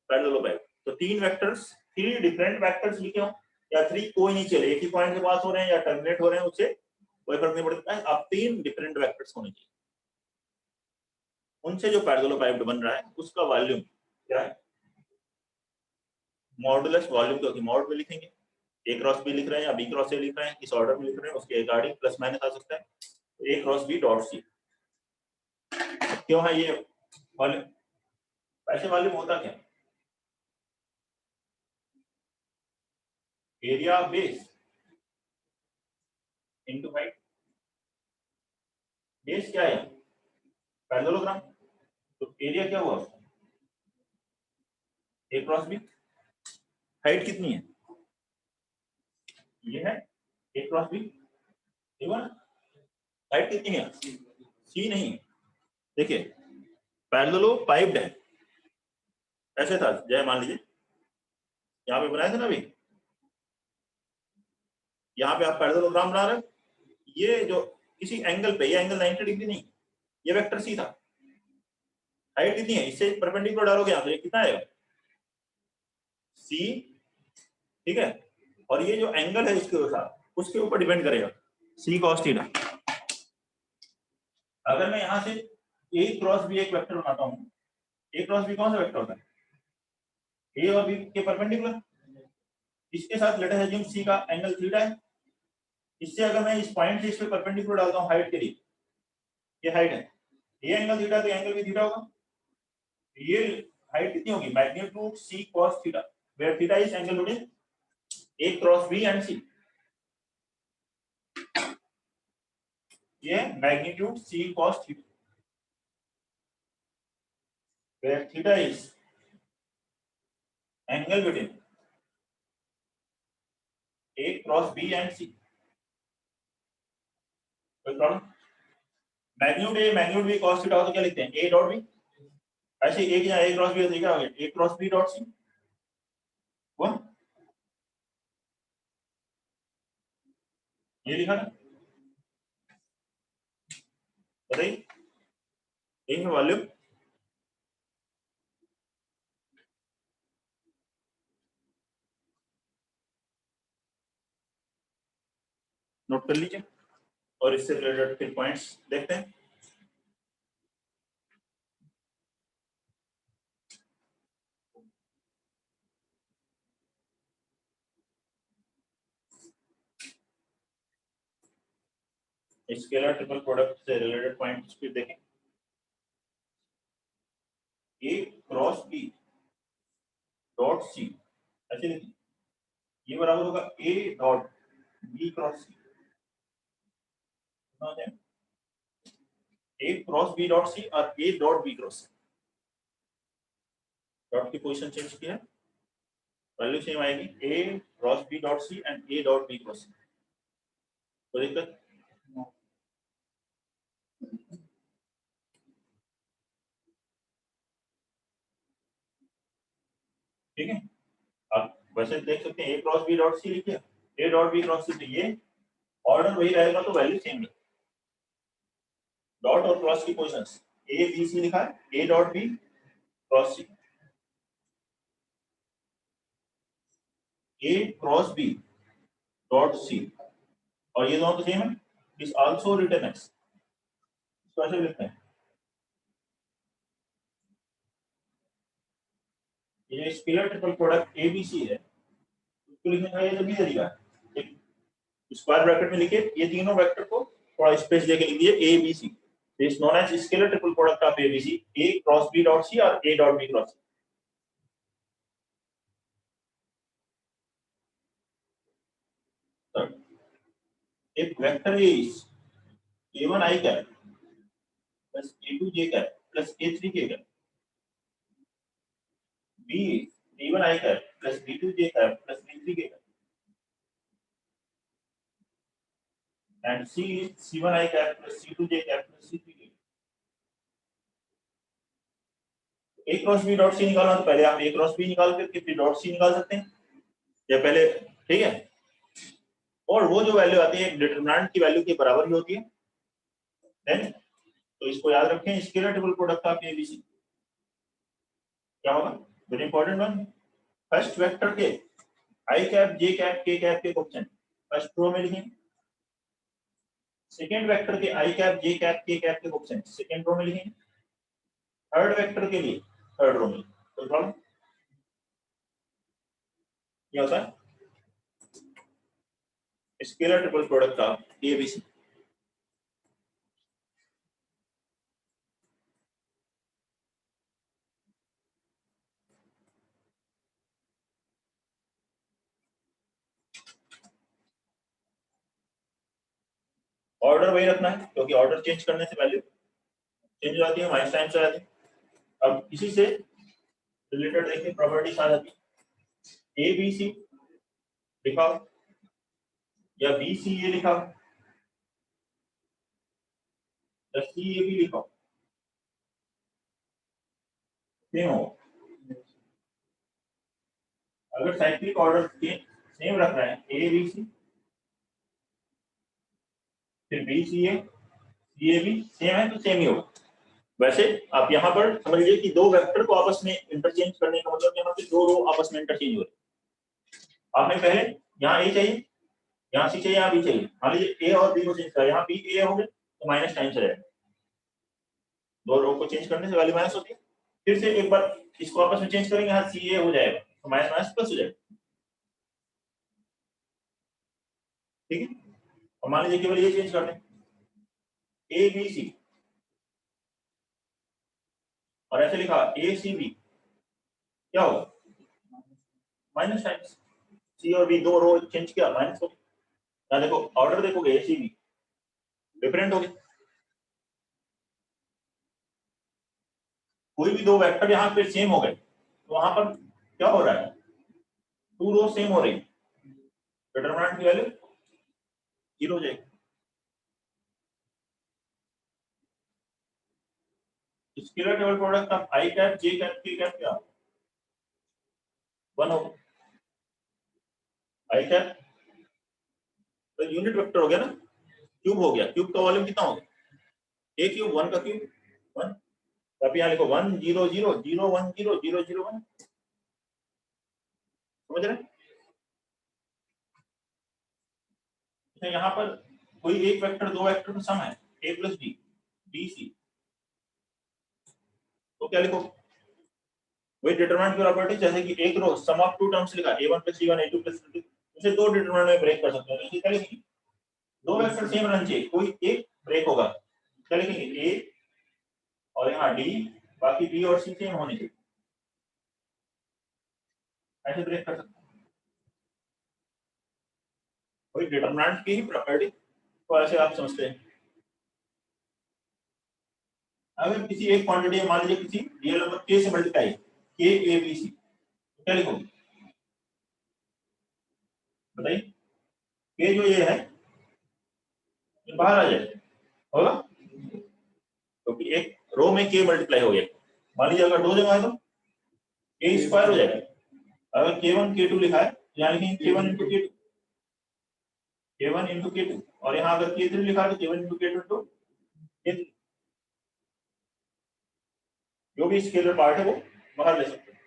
पैरेललोग्राम। तो तीन वेक्टर्स, थ्री डिफरेंट वेक्टर्स लिखे हो या थ्री, कोई नहीं चले, एक ही पॉइंट से पास हो रहे हैं या टर्मिनेट हो रहे हैं, उससे कोई फर्क नहीं पड़ता है। अब तीन डिफरेंट वेक्टर्स होने चाहिए, उनसे जो पैरेललोपाइड बन रहा है उसका वॉल्यूम क्या है, मॉडुलस वॉल्यूम, क्योंकि मॉड में लिखेंगे, ए क्रॉस बी लिख रहे हैं या बी क्रॉस ए लिख रहे हैं, किस ऑर्डर में लिख रहे हैं उसके अकॉर्डिंग प्लस माइनस आ सकता है। तो ए क्रॉस बी डॉट सी क्यों है ये वॉल्यूम, ऐसे वॉल्यूम होता क्या, area of base into height. Base क्या है पैरेललोग्राम, तो एरिया क्या हुआ उसका ए क्रॉस बी। हाइट कितनी है, ये है ए क्रॉस बी, हाइट कितनी है सी नहीं। देखिए पैरेललोपाइड है, ऐसे था जय, मान लीजिए यहाँ पे बनाया था ना अभी, यहाँ पे आप पैरेललोग्राम बना रहे हो, ये जो किसी एंगल पे, ये एंगल 90 डिग्री नहीं, ये वेक्टर सी था, हाइट कितनी है, इससे परपेंडिकुलर डालोगे यहाँ पे कितना आएगा सी, ठीक है, और ये जो एंगल है इसके साथ उसके ऊपर डिपेंड करेगा सी कॉस थीटा। अगर मैं यहाँ से ए क्रॉस बी एक वेक्टर बनाता हूँ, ए क्रॉस बी कौन सा वेक्टर होता है, ए और बी के परपेंडिकुलर, इसके साथ लेट अस अज्यूम सी का एंगल थीटा है, इससे अगर मैं इस पॉइंट से इस पे परपेंडिकुलर डालता हूँ हाइट के लिए, ये हाइट है, ये एंगल थीटा, तो एंगल भी थीटा होगा, ये हाइट कितनी होगी magnitude C cos theta, where theta is angle between A cross B and C, ये magnitude C cos theta, where theta is angle between A cross B and C. कोई problem, magnitude A magnitude B cos theta हो तो क्या लिखते हैं ए dot B, ऐसे एक या ए क्रॉस बी हो तो क्या हो गया ए क्रॉस बी डॉट सी, हुआ ये लिखा ना, बताइए ये है वॉल्यूम। नोट कर लीजिए और इससे रिलेटेड फिर पॉइंट्स देखते हैं। स्केलर ट्रिपल प्रोडक्ट से रिलेटेड पॉइंट्स फिर देखें। A cross B dot C, ऐसे लिखिए, ये बराबर होगा A dot B cross C, A cross B dot C और A dot B cross C, dot की पोजीशन चेंज किया, वैल्यू सेम आएगी A cross B dot C and A dot B cross C, कोई दिक्कत, ठीक है। आप वैसे देख सकते हैं ए क्रॉस बी डॉट सी लिखिए, a dot B cross c, तो ये ऑर्डर वही रहेगा तो वैल्यू सेम है, डॉट और क्रॉस की पोजीशंस ए बी सी लिखा है, a dot B cross c, A cross B dot C, और ये दोनों तो सेम है, इज आल्सो रिटन एज, इसको ऐसे लिखते हैं, ये जो स्केलर ट्रिपल प्रोडक्ट ABC है उसको लिखने का ये तभी तरीका है, एक स्क्वायर ब्रैकेट में लिखे ये तीनों वेक्टर को थोड़ा स्पेस देके लिख दिए ABC, is known as scalar triple product of ABC, A cross B dot C और A dot B cross C। If vector is A1 I cap plus A2 J cap plus A3 K cap, B is B1 I cap plus B2 J cap plus B3 K cap, and C is C1 I cap plus C2 J cap plus C3 K cap. A cross B dot C निकालना तो पहले आप A cross B निकाल करके फिर dot C निकाल सकते हैं, या पहले, ठीक है, और वो जो वैल्यू आती है डिटरमिनेंट की वैल्यू के बराबर ही होती है, देन तो इसको याद रखें, scalar triple product of ABC क्या होगा, very important one, first vector के आई कैप जे कैप के कैप के कोएफिशिएंट फर्स्ट रो में लिखेंगे, सेकंड वेक्टर के आई कैप जे कैप के कैप के कोएफिशिएंट सेकंड रो में लिखेंगे, थर्ड वेक्टर के लिए थर्ड रो में, तो प्रॉब्लम क्या होता है, स्केलर ट्रिपल प्रोडक्ट का ABC। ऑर्डर वही रखना है क्योंकि ऑर्डर चेंज करने से वैल्यू चेंज हो जाती है, माइनस टाइम्स आ जाती है। अब इसी से रिलेटेड देखिए प्रॉपर्टीज आ जाती है, ABC लिखा या BCA लिखा या CAB लिखा, सेम हो, अगर साइक्लिक ऑर्डर सेम रख रहे हैं ABC फिर BCA CAB सेम है तो सेम ही होगा। वैसे आप यहाँ पर समझ लीजिए कि दो वेक्टर को आपस में इंटरचेंज करने का मतलब यहाँ पे दो रो आपस में इंटरचेंज हो रहे हैं। आपने पहले यहाँ A चाहिए, यहाँ C चाहिए, यहाँ B चाहिए, मान लीजिए A और B को चेंज करा, यहाँ B A हो गए तो माइनस टाइम से रहेगा, दो रो को चेंज करने से वैल्यू माइनस होती है, फिर से एक बार इसको आपस में चेंज करेंगे, यहाँ CA हो जाएगा तो माइनस माइनस प्लस हो जाएगा, ठीक है। और मान लीजिए केवल ये चेंज कर दें ABC और ऐसे लिखा ACB, क्या होगा, माइनस टाइम्स, C और B दो रो चेंज किया माइनस हो गया, देखो ऑर्डर देखोगे ACB डिफरेंट हो गए, कोई भी दो वेक्टर यहाँ पे सेम हो गए तो वहां पर क्या हो रहा है, टू रो सेम हो रही, डिटरमिनेंट की वैल्यू 0 हो जाएगी। Scalar table product of I cap J cap के कैप क्या 1 होगा, आई कैप तो यूनिट वेक्टर हो गया ना, क्यूब हो गया, क्यूब का वॉल्यूम कितना हो गया, a क्यूब 1 का क्यूब 1, तो आप यहाँ लिखो 1 0 0 0 1 0 0 0 1, समझ रहे हैं। तो यहाँ पर कोई एक वेक्टर दो वेक्टर का सम है a plus b b c, तो क्या लिखो, वही डिटरमिनेंट की प्रॉपर्टी, जैसे कि एक रो सम ऑफ टू टर्म्स लिखा a1 plus c1 a2 plus c2, उसे दो डिटरमिनेंट में ब्रेक कर सकते हैं, तो क्या लिखेंगे, दो वेक्टर सेम रहना चाहिए, कोई एक ब्रेक होगा, क्या लिखेंगे a और यहाँ d, बाकी b और c सेम होने चाहिए, ऐसे ब्रेक कर सकते हैं, वही डिटरमिनेंट की ही प्रॉपर्टी को ऐसे आप समझते हैं। अगर किसी एक क्वांटिटी मान लीजिए किसी रियल नंबर k से multiply k a b c, तो क्या लिखोगे बताइए, k जो ये है ये बाहर आ जाए होगा, क्योंकि तो एक रो में k मल्टीप्लाई हो गया, मान लीजिए अगर दो जगह है तो k स्क्वायर हो जाएगा, अगर k1 k2 लिखा है तो यहाँ लिखेंगे k1 into k2, k1 into k2, और यहाँ अगर k3 लिखा है तो k1 into k2 into k3, जो भी स्केलर पार्ट है वो बाहर ले सकते हैं।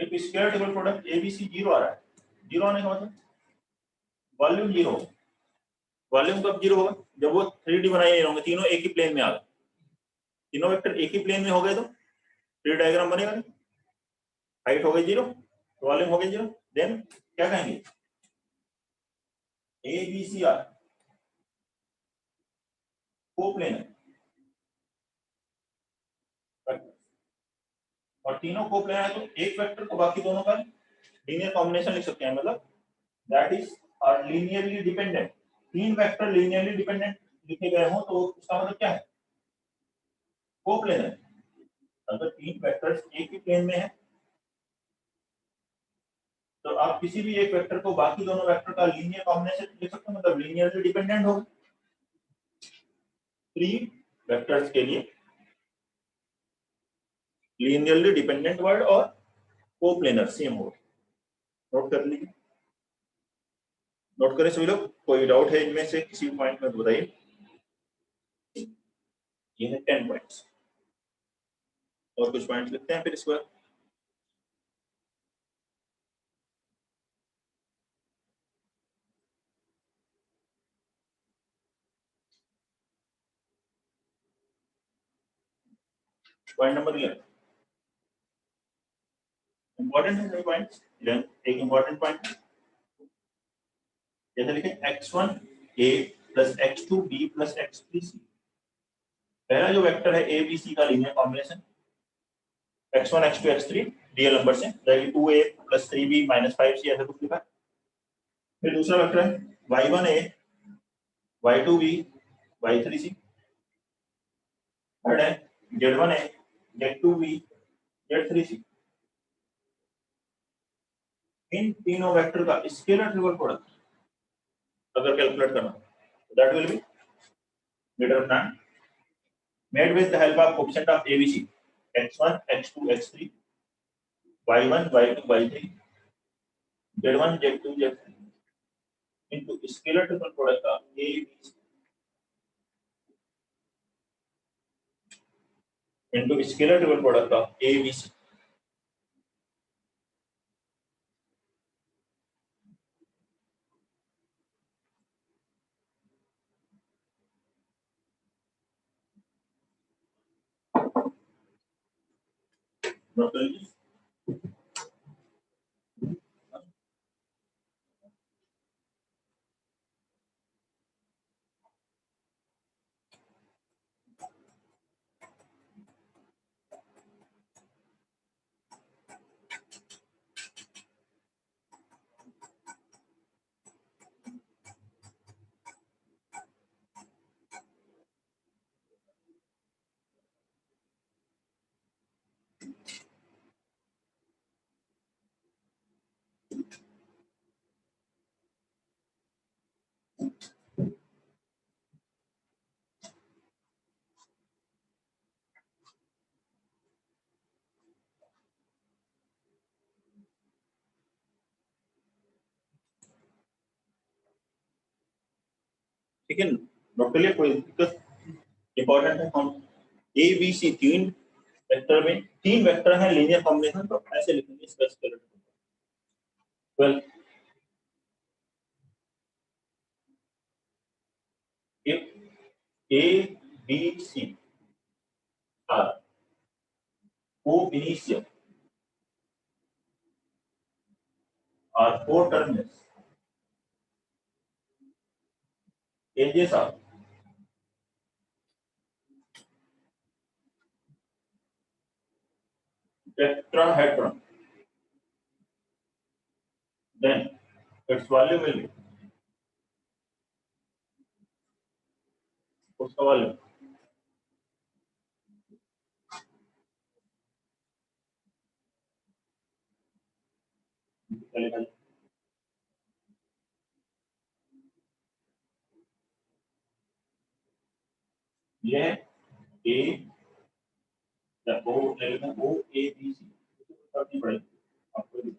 एक square table product ABC zero आ रहा है, जीरो आने का मतलब वॉल्यूम जीरो। वॉल्यूम कब जीरो होगा? जब वो 3D बनाए नहीं होंगे, तीनों एक ही प्लेन में आ गए, तीनों वेक्टर एक ही प्लेन में हो गए तो 3D डायग्राम बनेगा नहीं। हाइट हो गई जीरो, वॉल्यूम हो गई जीरो, देन क्या कहेंगे? ए बी सी आर कोप्लेन है, और तीनों कोप्लेन है तो एक वेक्टर को बाकी दोनों का लीनियर कॉम्बिनेशन लिख सकते हैं, मतलब that is are linearly dependent. तीन वेक्टर लीनियरली डिपेंडेंट लिखे गए हो तो उसका मतलब क्या है? कोप्लेन है। अगर तीन वेक्टर्स एक ही प्लेन में है तो आप किसी भी एक वेक्टर को बाकी दोनों वेक्टर का लीनियर कॉम्बिनेशन लिख सकते हो, मतलब लीनियरली डिपेंडेंट होगा। थ्री वेक्टर्स के लिए लीनियरली डिपेंडेंट वर्ड और कोप्लेनर सेम हो। नोट कर लीजिए, नोट करें सभी लोग। कोई डाउट है इनमें से किसी पॉइंट में तो बताइए। ये है 10 पॉइंट्स, और कुछ पॉइंट्स लिखते हैं फिर इसके बाद। पॉइंट नंबर 11 इंपॉर्टेंट है। सभी पॉइंट्स एक इंपॉर्टेंट पॉइंट जैसे लिखें x1 a plus x2 b plus x3 c। पहला जो वेक्टर है a b c का linear combination x1 x2 x3 real number से, 2a plus 3b minus 5c ऐसा कुछ लिखा है। फिर दूसरा वेक्टर है y1 a y2 b y3c। Third है z1 a z2 b z3c। इन तीनों वेक्टर का स्केलर ट्रिपल प्रोडक्ट अगर कैलकुलेट करना that will be determinant made with the help of coefficient of ABC x1 x2 x3 y1 y2 y3 z1 z2 z3 into scalar triple product of ABC into scalar triple product of ABC। Note कर लीजिए। ठीक है, note कर लिया, कोई दिक्कत? Important है। हम ए बी सी तीन वेक्टर में तीन वेक्टर है लीनियर कॉम्बिनेशन, तो ऐसे लिखेंगे इसका scalar. Well if A B C are co-initial or co-terminus edges of tetrahedron, then its volume will be उसका वॉल्यूम ये है ए या ओ ए बी सी करनी पड़ेगी आपको।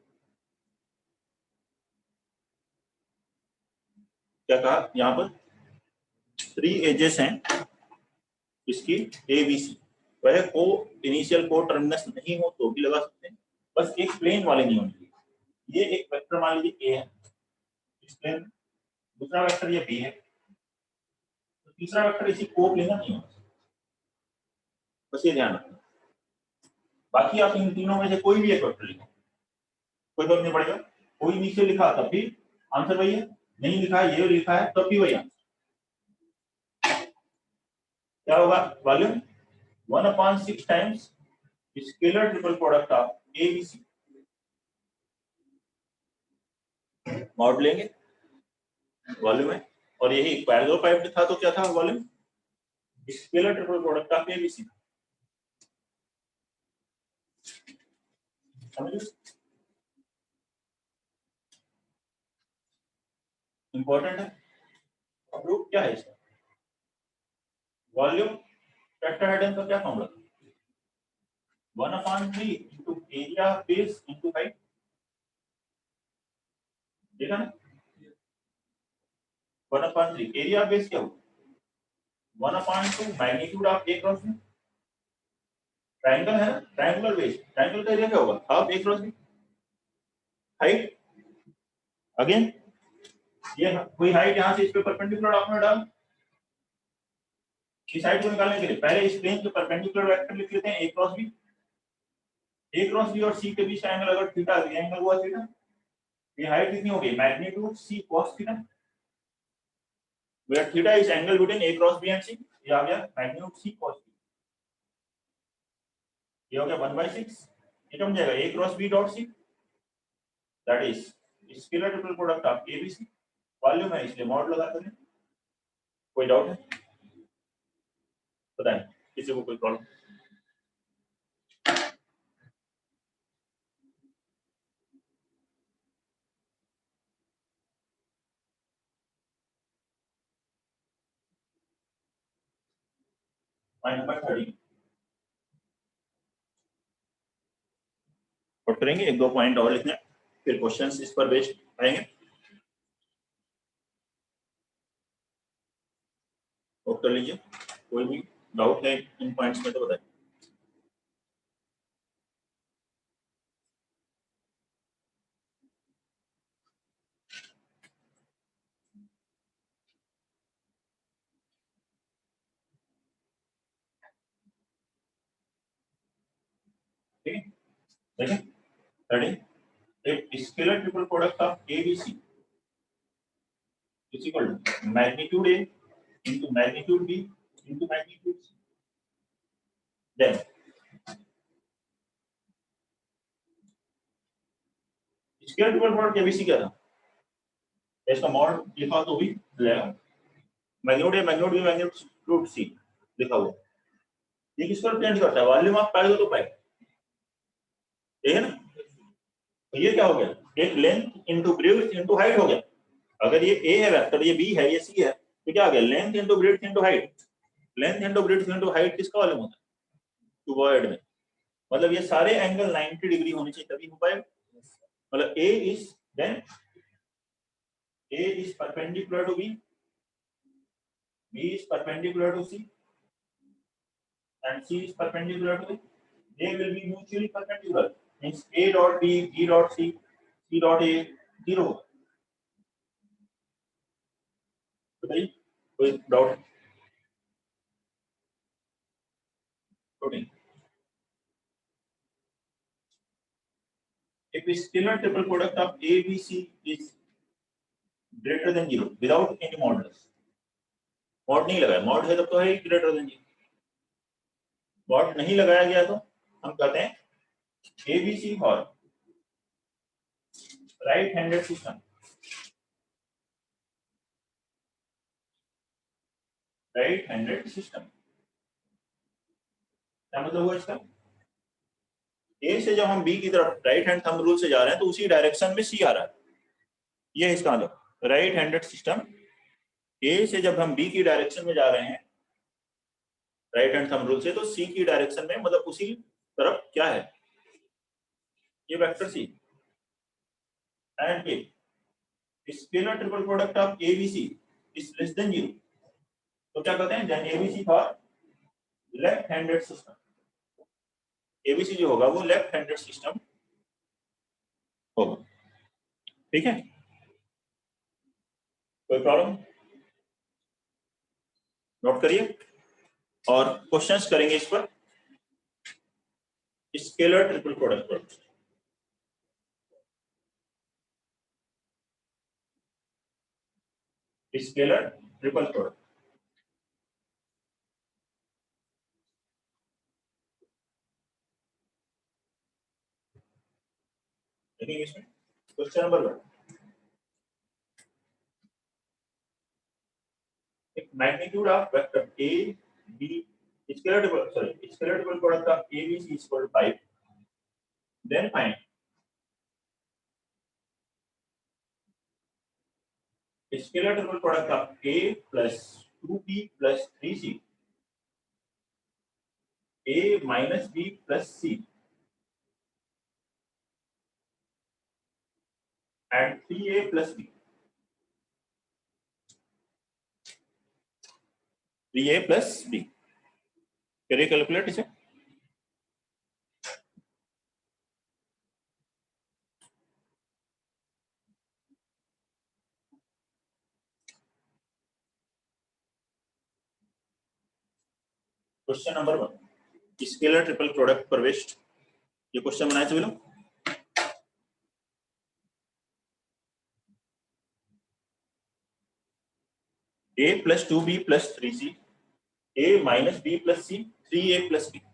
क्या कहा यहाँ पर? थ्री एजेस हैं इसकी ए बी सी, वह को इनिशियल को टर्मिनस नहीं हो तो भी लगा सकते हैं, बस एक प्लेन वाले नहीं होनी चाहिए। ये एक वेक्टर मान लीजिए ए है, इस प्लेन, दूसरा वेक्टर ये बी है, तो तीसरा वेक्टर इसी कोप्लेनर नहीं होगा, बस ये ध्यान रखना। बाकी आप इन तीनों में से कोई भी एक वेक्टर लिखो, कोई फर्क नहीं पड़ेगा। कोई नीचे लिखा तब भी आंसर वही है, नहीं लिखा है ये लिखा है तब भी वही आंसर। क्या होगा? Volume 1/6 times scalar triple product of a b c. Mod लेंगे, वॉल्यूम है, और यही पैरेलल पाइप था तो क्या था? Volume scalar triple product of a b c. समझ लो, इंपॉर्टेंट है। प्रूफ क्या है इसका? वॉल्यूम टेट्राहेड्रन का क्या फॉर्मूला था? 1/3 into area base into height, देखा ना? 1/3 एरिया बेस क्या होगा? 1/2 magnitude of a cross b. Triangle है ना, ट्रायंगुलर बेस, ट्रायंगल का एरिया क्या होगा? Half a cross b. Height again, ये कोई हाइट यहां से इस पे परपेंडिकुलर आपने डाल, इस हाइट को निकालने के लिए पहले इस प्लेन के परपेंडिकुलर वेक्टर लिख लेते हैं A cross B. A cross B और सी के बीच का एंगल अगर थीटा, ये एंगल हुआ थीटा, ये हाइट कितनी हो गई? Magnitude C cos theta, where theta is angle between a cross b and c। ये आ गया मैग्नीट्यूड सी cos b। ये हो गया 1/6, ये कम जाएगा a cross b dot c, that is scalar triple product of a b c। Volume है इसलिए mod लगा देंगे। कोई डाउट है? बताएं किसी को कोई प्रॉब्लम? पॉइंट नंबर 30 और करेंगे, एक दो पॉइंट और लिखने, फिर क्वेश्चंस इस पर बेस्ड आएंगे। नोट कर लीजिए, कोई भी डाउट है इन पॉइंट्स में तो बताइए। ठीक है, देखिए 30, if scalar triple product of ABC is equal to magnitude A into magnitude B into magnitude C, then scalar triple product ABC क्या था? इसका मॉड लिखा तो भी जाएगा, magnitude A magnitude B magnitude C लिखा हुआ। ये किसको रिप्रेजेंट करता है? वॉल्यूम ऑफ पैरेलल पाइप, ये है ना। तो ये क्या हो गया? एक length into breadth into height हो गया। अगर ये A है वेक्टर, ये B है, ये C है, तो क्या आ गया? Length into breadth into height. Length into breadth into height किसका वॉल्यूम होता है? क्यूबॉइड में। मतलब ये सारे एंगल 90 डिग्री होने चाहिए तभी हो पाएगा। मतलब A is then A is perpendicular to B, B is perpendicular to C, and C is perpendicular to A. They will be mutually perpendicular. Means A dot B, B dot C, C dot A, zero. बताइए, कोई doubt? नहीं। If a scalar triple product of A, B, C is greater than 0 without any modulus, mod नहीं लगाया, mod है तब तो है greater than 0। Mod नहीं लगाया गया तो हम कहते हैं ABC for right handed system. Right handed system क्या मतलब हुआ इसका? ए से जब हम बी की तरफ राइट हैंड थंब रूल से जा रहे हैं तो उसी डायरेक्शन में सी आ रहा है, ये है इसका मतलब। राइट हैंडेड सिस्टम, ए से जब हम बी की डायरेक्शन में जा रहे हैं राइट हैंड थंब रूल से, तो सी की डायरेक्शन में मतलब उसी तरफ क्या है? ये vector c and a scalar triple product of ABC is less than 0, तो क्या कहते हैं? Then ABC for left handed system. ABC जो होगा वो लेफ्ट हैंडेड सिस्टम होगा। ठीक है, कोई प्रॉब्लम? नोट करिए और क्वेश्चंस करेंगे इस पर। स्केलर ट्रिपल प्रोडक्ट पर स्केलर ट्रिपल प्रोडक्ट देखेंगे इसमें। क्वेश्चन नंबर 1, एक magnitude of vector a b scalar triple product of a b c equal to 5, then find scalar triple product of a plus 2b plus 3c, a minus b plus c and 3a plus b, 3a plus b। करिए calculate इसे। Question number 1, scalar triple product पर based ये question बनाए सभी लोग। a plus 2b plus 3c, a minus b plus c, 3a plus b।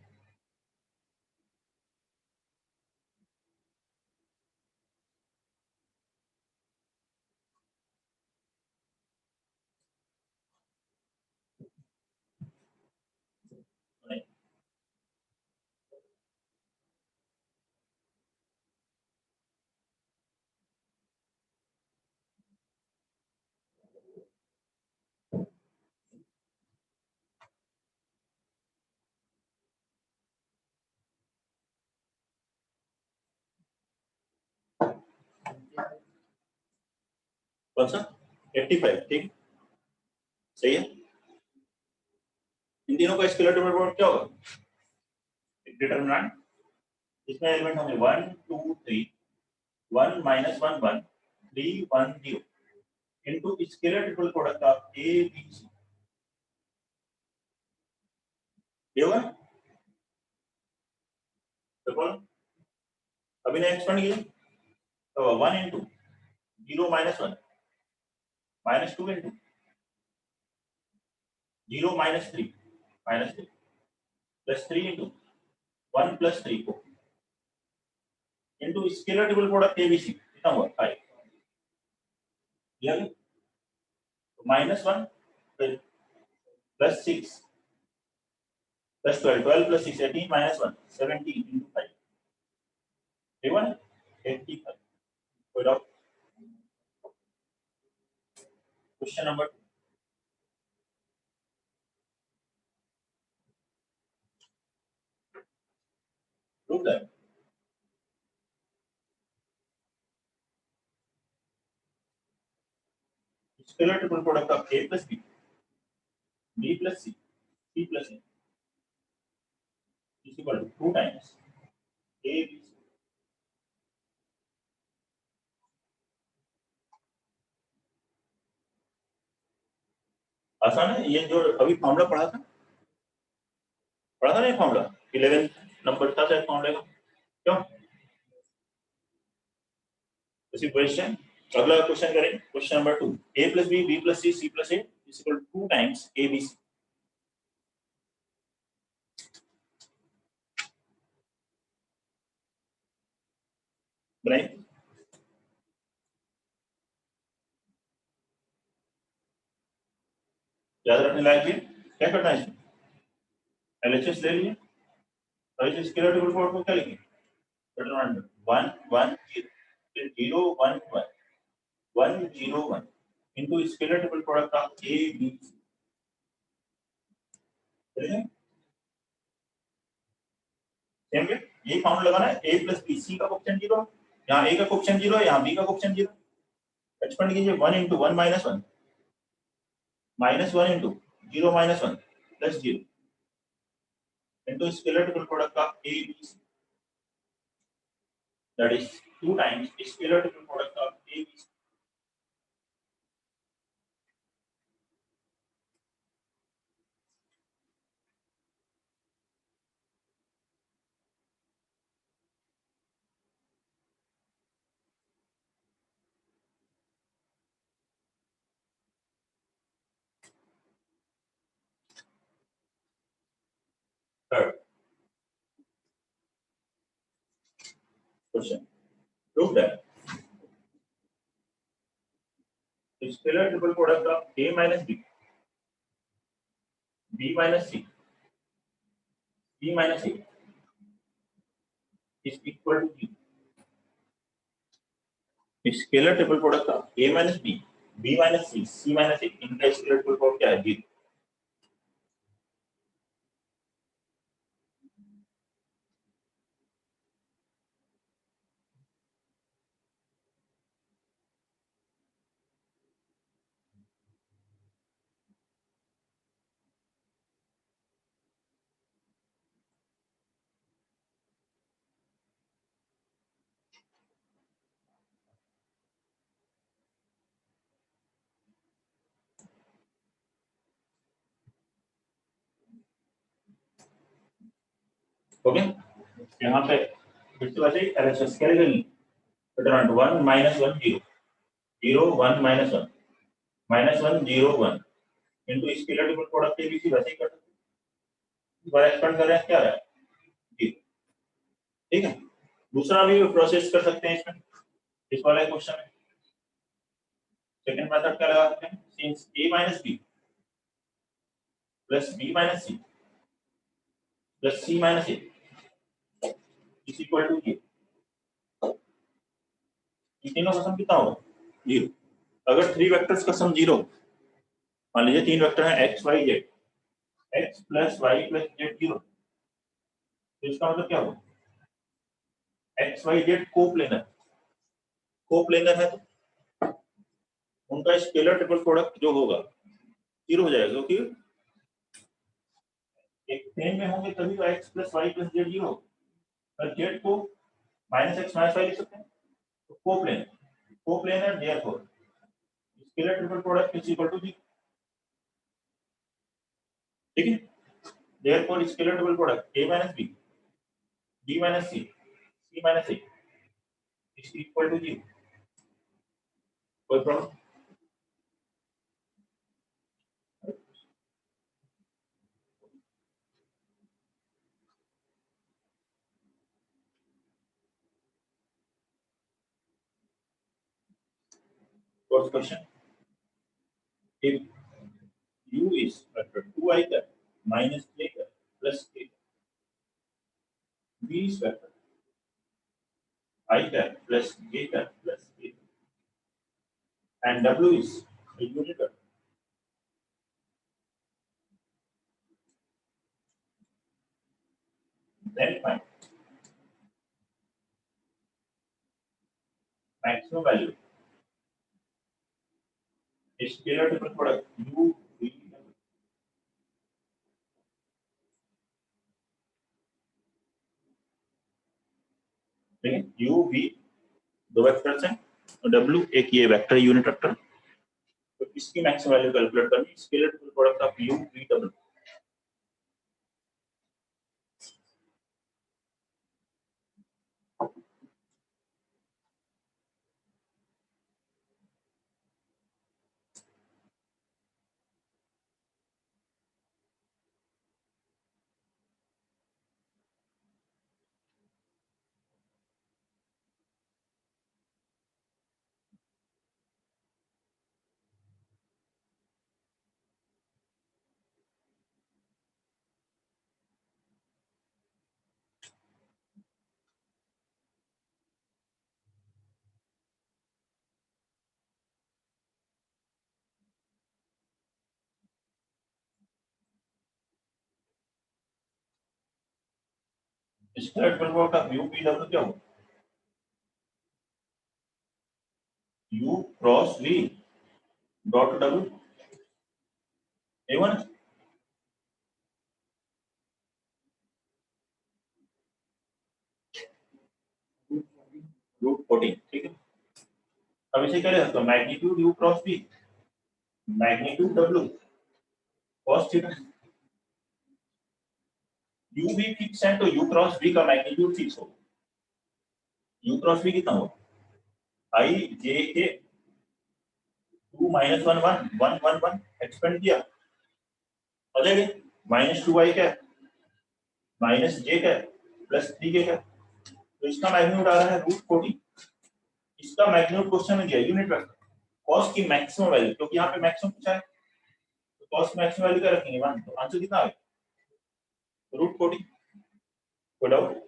कौन सा? 85। ठीक, सही है। इन तीनों का स्केलर ट्रिपल प्रोडक्ट क्या होगा? डिटरमिनेंट, इसमें एलिमेंट होंगे 1 2 3, 1 minus 1 1, 3 1 0 into scalar triple product of a b c। ये होगा ट्रिपल। अभी ने एक्सपेंड किया तो 1 into 0 minus 1 minus 2 into 0 minus 3 minus 3 plus 3 into 1 plus 3 4 into scalar triple product a b c कितना हुआ 5। ये minus 1 plus 6 plus 12, 12 plus 6 18 minus 1 17 into 5, 85। कोई doubt? Question number 2, prove that scalar triple product of a plus b, b plus c, c plus a is equal to 2 times a b c। आसान है ये, जो अभी formula पढ़ा था ना, ये फॉर्मूला 11 नंबर था शायद फॉर्मूले का। क्यों इसी क्वेश्चन। अगला क्वेश्चन करेंगे, question number 2, a plus b, b plus c, c plus a is equal to 2 times a b c। बनाइए। याद रखने लायक है। क्या करना है इसमें? एलएचएस ले लिए और इस स्केलर ट्रिपल प्रोडक्ट को क्या लिखेंगे? डिटरमिनेंट 1 1 0 फिर 0 1 1 1 0 1 into scalar triple product of a b c। Same way ये फॉर्मूला लगाना है। a plus b, c का कोएफिशिएंट 0, यहाँ a का कोएफिशिएंट 0 है, यहाँ b का कोएफिशिएंट 0। एक्सपेंड कीजिए 1 into 1 minus 1 minus 1 into 0 minus 1 plus 0 into scalar triple product of a b c, that is 2 times scalar triple product of A, B, C. Third question. Prove that the scalar triple product of A minus B, B minus C, C minus A is equal to G. The scalar triple product of A minus B, B minus C, C minus A इनका scalar triple product क्या है? G. Okay, यहाँ पे फिर से वैसे LHS क्या लगेगी? Determinant 1 minus 1 0 0 1 minus 1 minus 1 0 1 into scalar triple product के बीच वैसे ही कर सकते हैं। बार एक्सपेंड कर रहे हैं क्या है? जी, ठीक है। दूसरा भी प्रोसेस कर सकते हैं इसमें, इस वाले क्वेश्चन में सेकंड मेथड क्या लगा सकते हैं? Since a minus b plus b minus c plus c minus a is equal to ये तीनों का सम कितना होगा? 0। अगर 3 वेक्टर्स का सम 0, मान लीजिए 3 वेक्टर हैं x y z, x plus y plus z 0, तो इसका मतलब क्या होगा? x y z कोप्लेनर है तो उनका स्केलर ट्रिपल प्रोडक्ट जो होगा 0 हो जाएगा, क्योंकि एक प्लेन में होंगे तभी तो x plus y plus z 0 होगा। और z को -x -y लिख सकते हैं, तो coplanar therefore scalar triple product is equal to 0। ठीक है, therefore scalar triple product a minus b b minus c c minus a is equal to 0। कोई problem? Fourth question, if u is vector 2i cap minus j cap plus k, v is vector I cap plus j cap plus k, and w is a unit vector, then find maximum value scalar triple product u v w। ठीक है, u v दो vectors हैं और w एक ये vector unit vector, तो इसकी maximum value calculate करनी scalar triple product of u v w। Scalar triple product of u v w क्या होगा? u cross v dot w a1 √ root 14, ठीक है। अब इसे क्या लिख सकते हो, magnitude u cross v, magnitude w cos theta. u भी फिक्स है तो u क्रॉस v का मैग्नीट्यूड फिक्स होगा। u क्रॉस v कितना होगा, i j k 2 minus 1 1 1 1 1 expand किया हो जाएगा, माइनस 2 i क्या माइनस j क्या प्लस 3 k क्या, तो इसका मैग्नीट्यूड आ रहा है रूट 14। इसका मैग्नीट्यूड क्वेश्चन में दिया यूनिट वेक्टर cos की मैक्सिमम वैल्यू, क्योंकि यहाँ पे मैक्सिमम पूछा है तो cos मैक्सिमम वैल्यू क्या रखेंगे 1, तो आंसर कितना आएगा रूट 14। कोई doubt?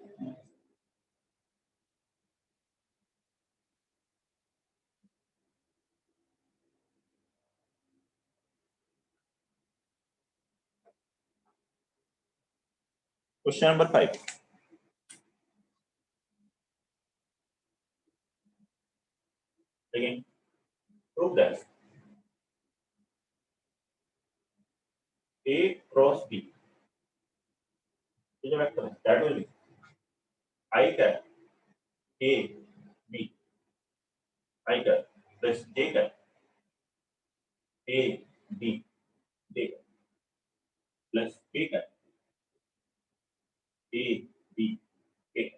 Question number 5, again prove that a cross b is a vector that will be I cap a b I cap plus j cap a b j cap plus k cap a b k cap।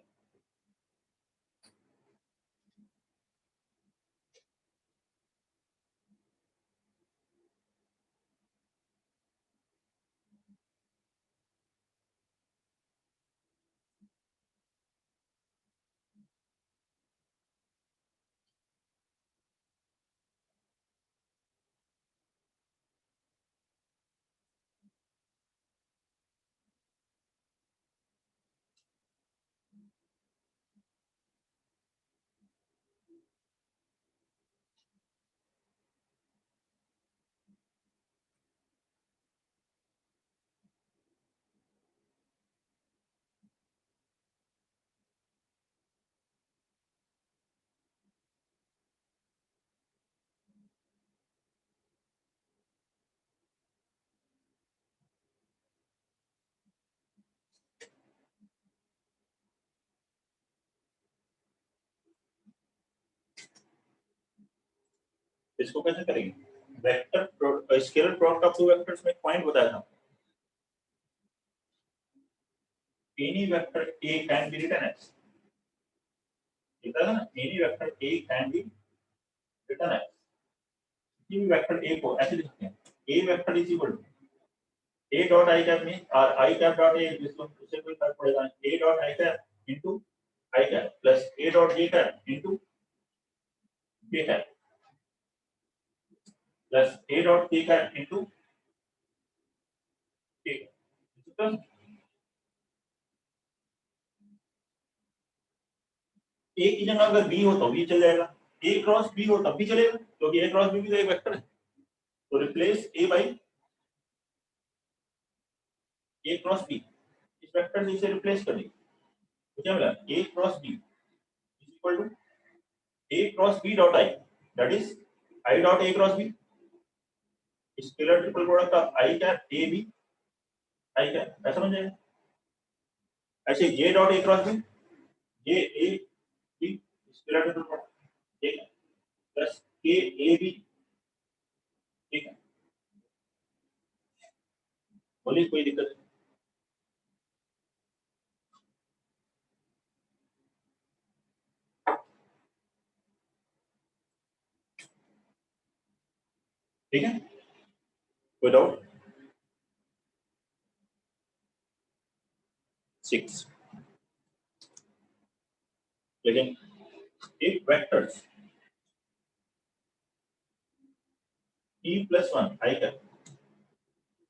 इसको कैसे करेंगे, vector scalar product of two vectors में point बताया था, any vector a can be written as, था ना, any vector a can be written as, किसी भी वेक्टर a को ऐसे लिख सकते हैं, a vector is equal to a dot i cap में और i कैप डॉट a, जिसको उससे कोई फर्क पड़ेगा, a dot i cap into i cap plus a dot j cap into k cap plus a dot k cap into k cap. a की जगह अगर b हो तो b चल जाएगा, a क्रॉस b हो तब भी चलेगा, क्योंकि a क्रॉस b भी तो एक वेक्टर है, तो replace a by a cross b, इस वेक्टर से इसे रिप्लेस कर दीजिए, तो क्या मिला a cross b is equal to a cross b dot i, that is i dot a cross b, scalar triple product of i cap a b i cap, ऐसा बन जाएगा। ऐसे j dot a cross b j a b scalar triple product, ठीक है, plus k a b, ठीक है, बोलिए कोई दिक्कत नहीं, ठीक है, कोई डाउट? 6, लेकिन if vectors t plus 1 I cap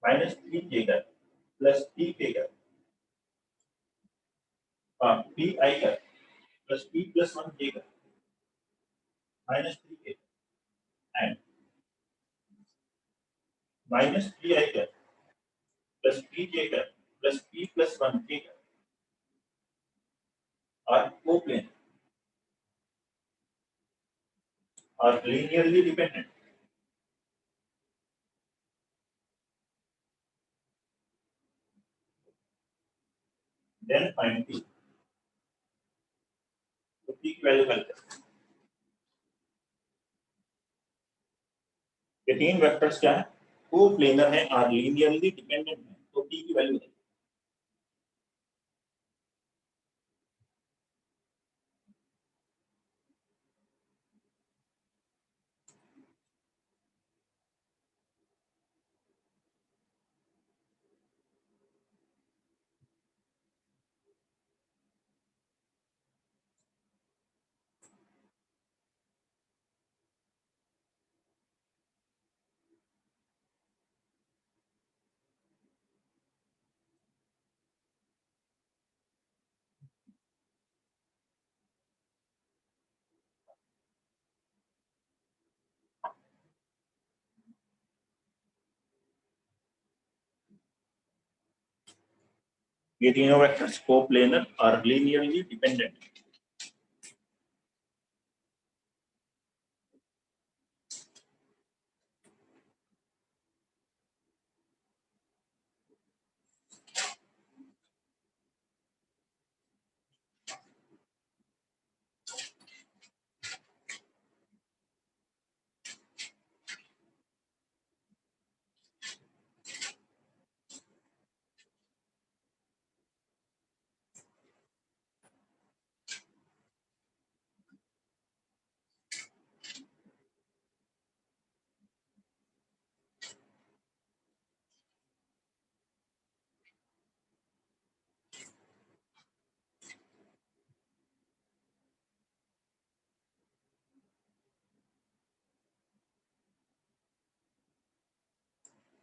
minus 3 j cap plus t k cap p I cap plus p plus 1 j cap minus 3 k and minus 3 I cap plus p j cap plus p plus 1 j cap are coplane, are linearly dependent, then find t, तो p की value calculate, ये तीन vectors क्या है, coplanar है, are linearly dependent है, तो T की वैल्यू है। ये तीनों वेक्टर्स कोप्लेनर और लीनियरली डिपेंडेंट।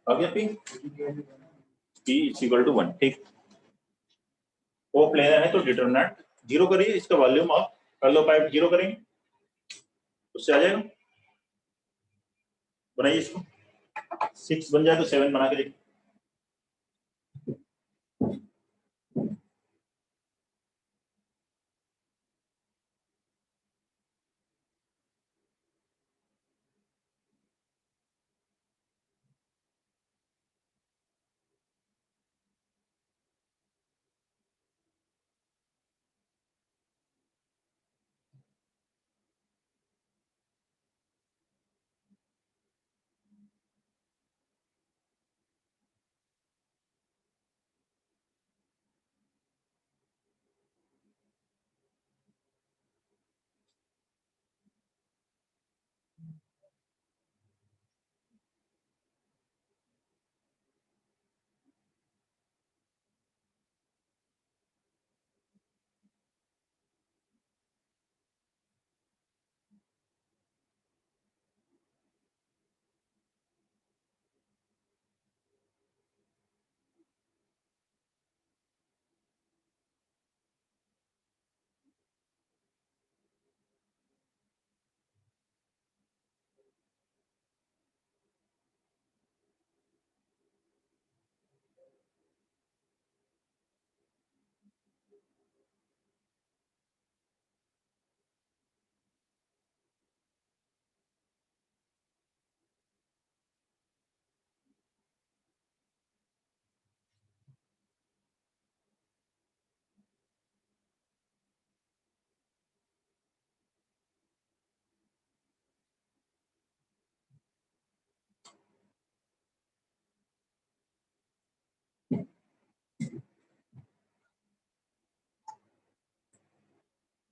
अब ये p इज इक्वल टू 1, ठीक। कोप्लेनर है तो डिटरमिनेंट जीरो करिए, इसका वॉल्यूम ऑफ कर लो, पाइप जीरो करेंगे उससे आ जाएगा। बनाइए इसको, 6 बन जाए तो 7 बना के देखिए।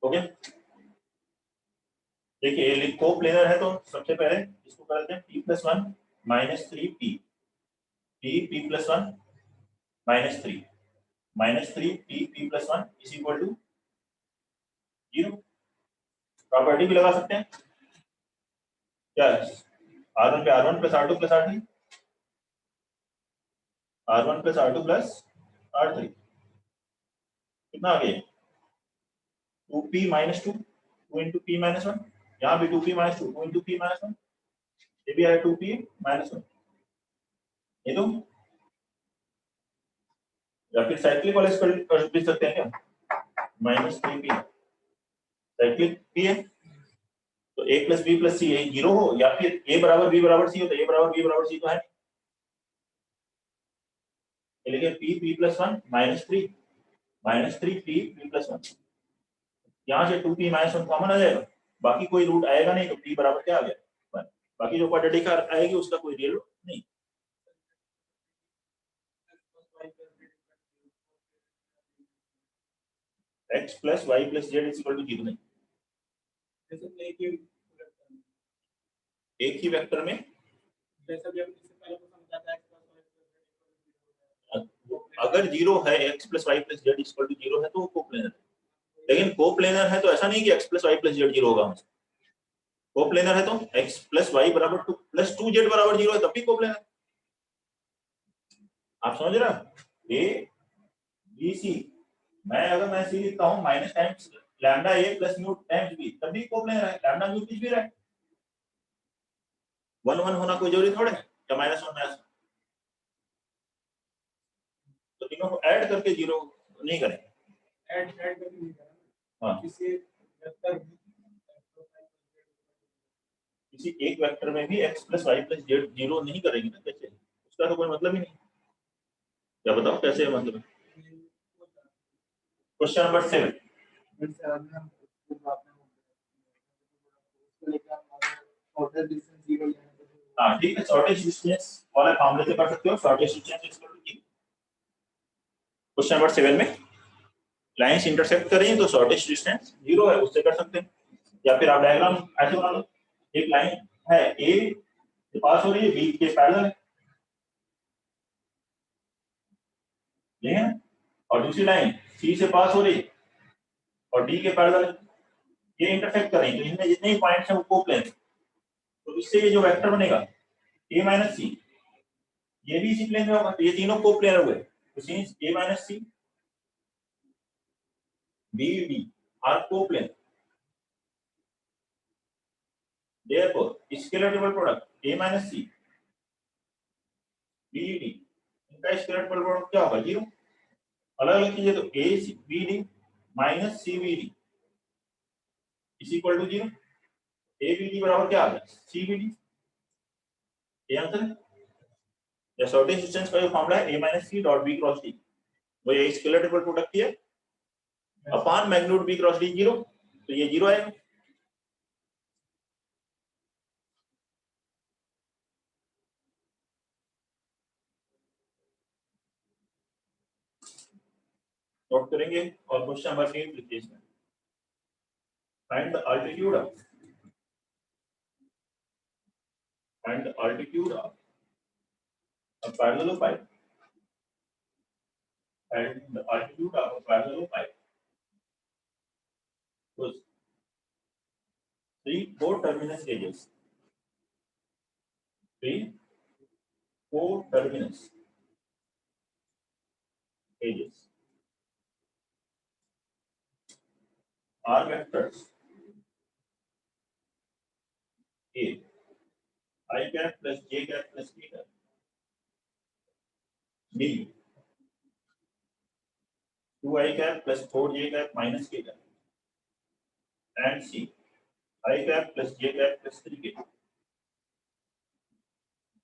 ओके, देखिए ये कोप्लेनर है तो सबसे पहले इसको कर देते हैं p plus 1 minus 3p, p plus 1 minus 3 p plus 1 is equal to 0। Property भी लगा सकते हैं क्या, r1 पे r1 plus r2 plus r3, r1 plus r2 plus r3 कितना आ गया, 2p minus 2, 2 into p minus 1, यहाँ भी 2p minus 2, 2 into p minus 1, ये भी आया 2p माइनस 1, ये तो या फिर साइक्लिक वाले कर भी सकते हैं क्या, माइनस 3p साइक्लिक p है तो a plus b plus c है जीरो हो, या फिर a बराबर b बराबर c हो तो a बराबर b बराबर c तो है, लेकिन p plus 1 minus 3 p plus 1, यहाँ से 2p माइनस 1 कॉमन आ जाएगा, बाकी कोई रूट आएगा नहीं तो p बराबर क्या आ गया 1, बाकी जो क्वाड्रेटिक आएगी उसका कोई रियल रूट नहीं। x plus y plus z is equal to 0 नहीं। एक ही वेक्टर में अगर 0 है x plus y plus z is equal to 0 है तो वो कोप्लेनर है। लेकिन कोप्लेनर है तो ऐसा नहीं कि x plus y plus z 0 होगा। कोप्लेनर है तो x प्लस वाई बराबर 2 प्लस 2z बराबर 0 है तब भी कोप्लेनर। आप समझ रहे हो? ए बी सी, मैं सी लिखता हूँ माइनस टाइम्स लैम्डा ए प्लस म्यू टाइम्स बी तब भी कोप्लेनर है। लैम्डा म्यू कुछ भी रहा है, 1 1 होना कोई जरूरी थोड़ा है या माइनस 1 माइनस। तो तीनों को ऐड करके 0 नहीं करें। ऐड करके नहीं करें। हाँ, किसी एक वेक्टर में भी x plus y plus z 0 नहीं करेंगे ना, कैसे? उसका तो कोई मतलब ही नहीं। क्या बताओ कैसे है मतलब? Question number 7। हाँ ठीक है, शॉर्टेस्ट डिस्टेंस वाला फॉर्मूले से कर सकते हो। Shortest distance equal to g. Question number 7 में लाइंस इंटरसेक्ट कर रही हैं तो शॉर्टेस्ट डिस्टेंस 0 है, उससे कर सकते हैं। या फिर आप डायग्राम ऐसे बना लो, एक लाइन है ए से पास हो रही है, बी के पैरेलल है, ये है, और दूसरी लाइन सी से पास हो रही है और डी के पैरेलल है, ये इंटरसेक्ट कर रही है। तो इनमें जितने भी पॉइंट्स हैं वो कोप्लेन है। तो इससे ये जो वेक्टर बनेगा a माइनस सी, ये भी इसी प्लेन में होगा। तो ये तीनों कोप्लेनर हुए। तो since a minus C b d are coplanar, therefore scalar double product a minus C b d, इनका स्केलर डबल प्रोडक्ट क्या होगा? 0। अलग अलग चीजें तो a b d minus c b d is equal to 0। a b d बराबर क्या आ गया? c b d। ये आंसर है। या शॉर्टेस्ट डिस्टेंस का जो फॉर्मूला है a minus C dot b cross d, वो ये स्केलर डबल प्रोडक्ट है upon magnitude b cross d 0। तो ये 0 आएगा। नोट करेंगे। और क्वेश्चन नंबर 8 लिखिए इसमें, find the altitude of a parallelopipe and the altitude of a parallelopipe was 3 4 terminus edges, 3 4 terminus edges are vectors a I cap plus j cap plus k cap, b 2 I cap plus 4 j cap minus k cap, and c I cap plus j cap plus 3 k cap,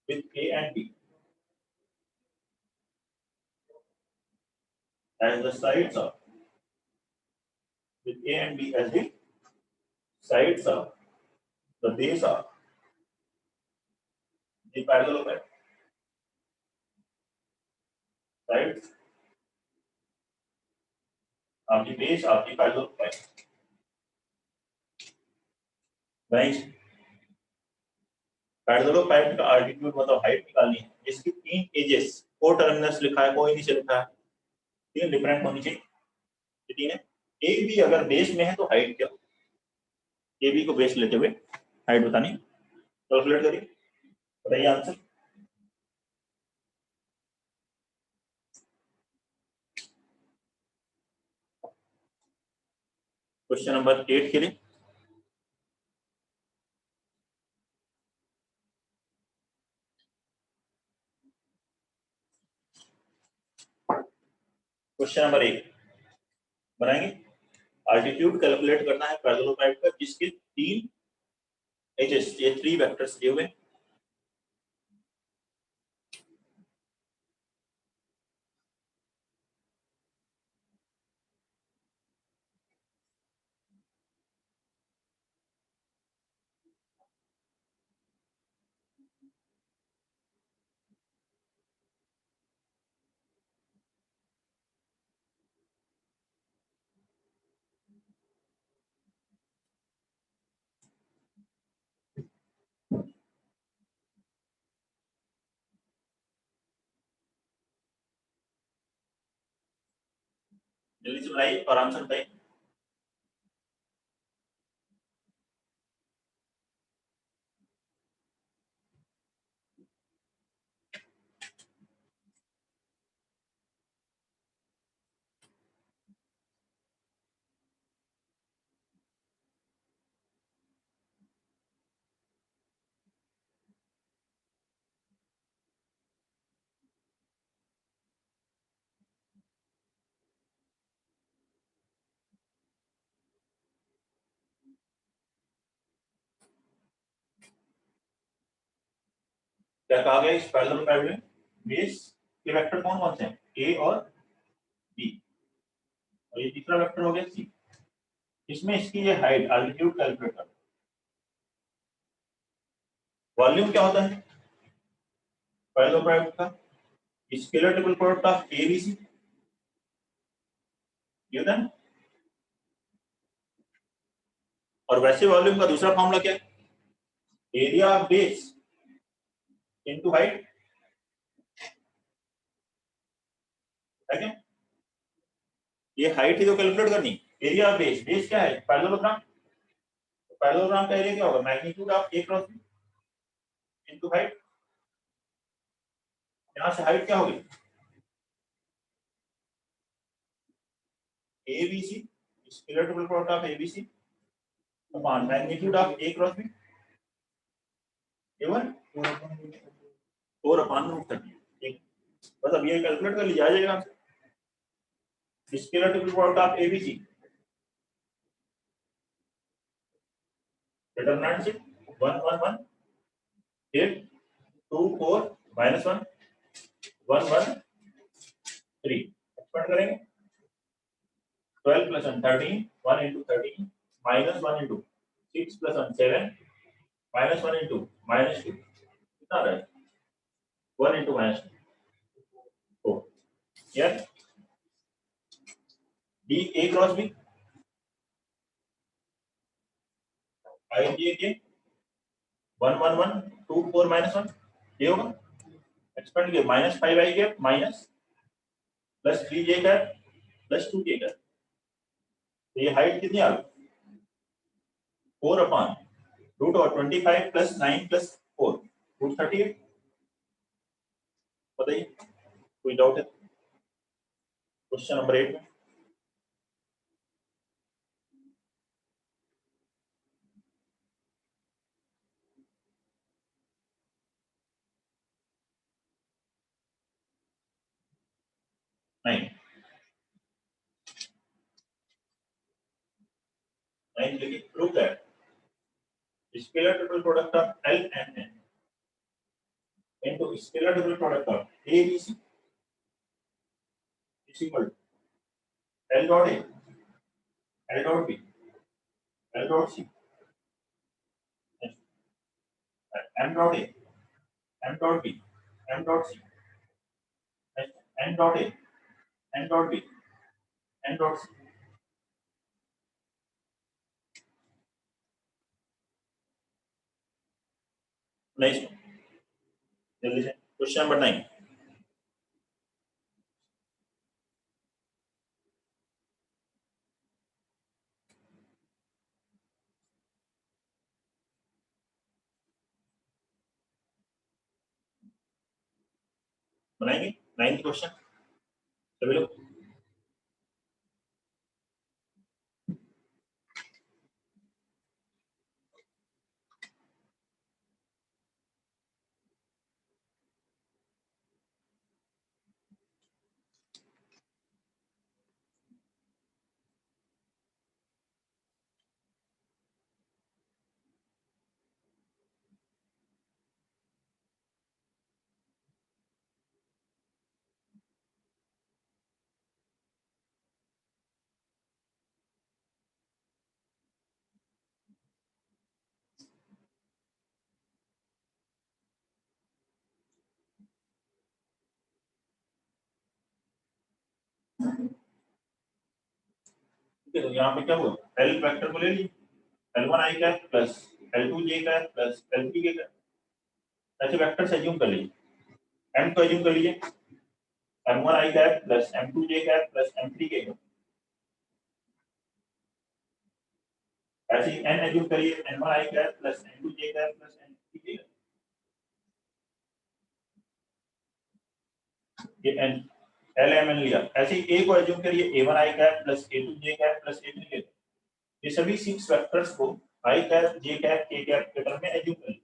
with a and b as the sides of, with a and b as the sides of the base of the parallelopipe, sides of the base of the parallelopipe। पैरेललोपाइप का altitude मतलब height निकालनी है, जिसकी 3 edges 4 terminus लिखा है, कोई नीचे लिखा है, 3 डिफरेंट होनी चाहिए। ये 3 है। ए बी अगर बेस में है तो हाइट क्या? ए बी को बेस लेते हुए हाइट बतानी, कैलकुलेट करिए, बताइए आंसर। क्वेश्चन नंबर 8 के लिए क्वेश्चन नंबर 1 बनाएंगे। आल्टीट्यूड कैलकुलेट करना है पैरेललोपाइप का, जिसके 3 एजेस, ये 3 वेक्टर्स दिए हुए। जल्दी से बनाइए और आंसर बताइए। क्या कहा गया इस पैरेललोपैरेलल में? बेस के वेक्टर कौन कौन से हैं? ए और बी, और ये तीसरा वेक्टर हो गया सी। इसमें इसकी ये हाइट अल्टीट्यूड कैलकुलेट कर। वॉल्यूम क्या होता है पैरेललोपैरेलल का? Scalar triple product of a b c, ये होता है। और वैसे वॉल्यूम का दूसरा फॉर्मूला क्या है? Area of base into height, है क्या? ये हाइट ही तो कैलकुलेट करनी। एरिया ऑफ बेस, बेस क्या है? पैरेललोग्राम। पैरेललोग्राम का एरिया क्या होगा? Magnitude of a cross b into height. यहां से हाइट क्या होगी? A b c, scalar triple product of a b c upon magnitude of a cross b, एवन 4 अपॉन रूट 30। ठीक, बस अब ये कैलकुलेट कर लिया जाएगा। Scalar triple product of a b c determinant से 1 1 1 8 2 4 -1 1 1 3 एक्सपेंड करेंगे। 12 plus 1 13, 1 into 13 minus 1 into 6 plus 1 7 minus 1 into minus 2 कितना रहा है? 1 into minus 2 4। यार D A cross B I J K 1 1 1 2 4 minus 1 ये होगा। एक्सपेंड किया minus 5 I cap minus plus 3 J cap plus 2 K cap. तो ये हाइट कितनी आ गई? 4 अपॉन रूट और 25 plus 9 plus 4 रूट 38। बताइए कोई डाउट है? क्वेश्चन नंबर 8 में नहीं नहीं लेकिन prove that scalar triple product of L and N into scalar triple product of A B C is equal to L dot A, L dot B, L dot C, M dot A, M dot B, M dot C, N dot A, N dot B, N dot C। नहीं, जल्दी से question number 9 बनाएंगे। 9th question सभी लोग। ठीक है, तो यहाँ पे क्या हुआ? L वेक्टर को ले लीजिए, L1 I cap plus L2 J cap plus L3 K cap. ऐसे वेक्टर से एज्यूम कर लीजिए। M को एज्यूम कर लीजिए M1 I cap plus M2 J cap plus M3 K cap. ऐसे ही n एज्यूम करिए n1 i cap plus n2 j cap plus n3 j cap, ये n l m n लिया। ऐसे ही a को assume करिए a1 i cap plus a2 j cap plus a3 j cap. ये सभी 6 vectors को i cap j cap k cap के term में एज्यूम करिए।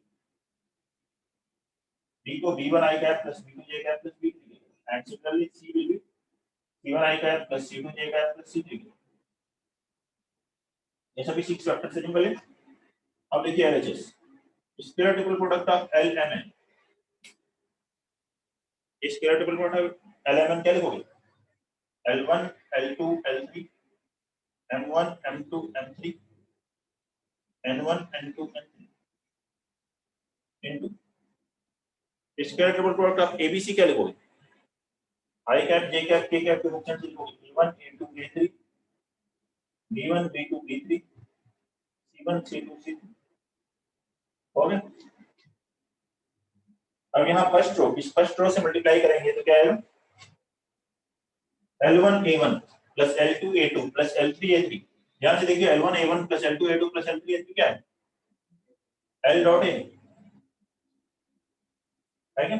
b को b1 i cap plus b2 j cap plus b3 j cap, and similarly c will be c1 i cap plus c2 j cap plus c3 j cap. ये सभी 6 vectors assume कर लिए। अब देखिए LHS, scalar triple product of LMN। Scalar triple product LMN क्या लिखोगे? L1 L2 L3 M1 M2 M3 N1 N2 N3 into scalar triple product of ABC क्या लिखोगे? I cap J cap K cap के function से लिखोगे A1 A2 A3 B1 B2 B3 C1 C2 C3। हो गया। अब यहाँ first row, इस फर्स्ट रो से मल्टीप्लाई करेंगे तो क्या आएगा? L1 A1 plus L2 A2 plus L3 A3। ध्यान से देखिए L1 A1 plus L2 A2 plus L3 A3 क्या है? L डॉट A है क्या?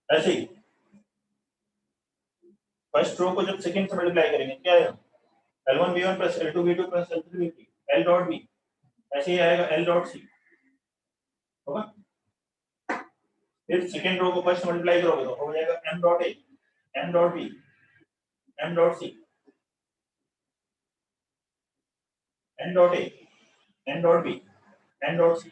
ऐसे ही फर्स्ट रो को जब सेकंड से मल्टीप्लाई करेंगे क्या आएगा? L1 B1 plus L2 B2 plus L3 B3 L dot B। ऐसे ही आएगा L डॉट C होगा। फिर सेकंड रो को फर्स्ट मल्टीप्लाई करोगे तो हो जाएगा M dot A M dot B M dot C N dot A N dot B N dot C।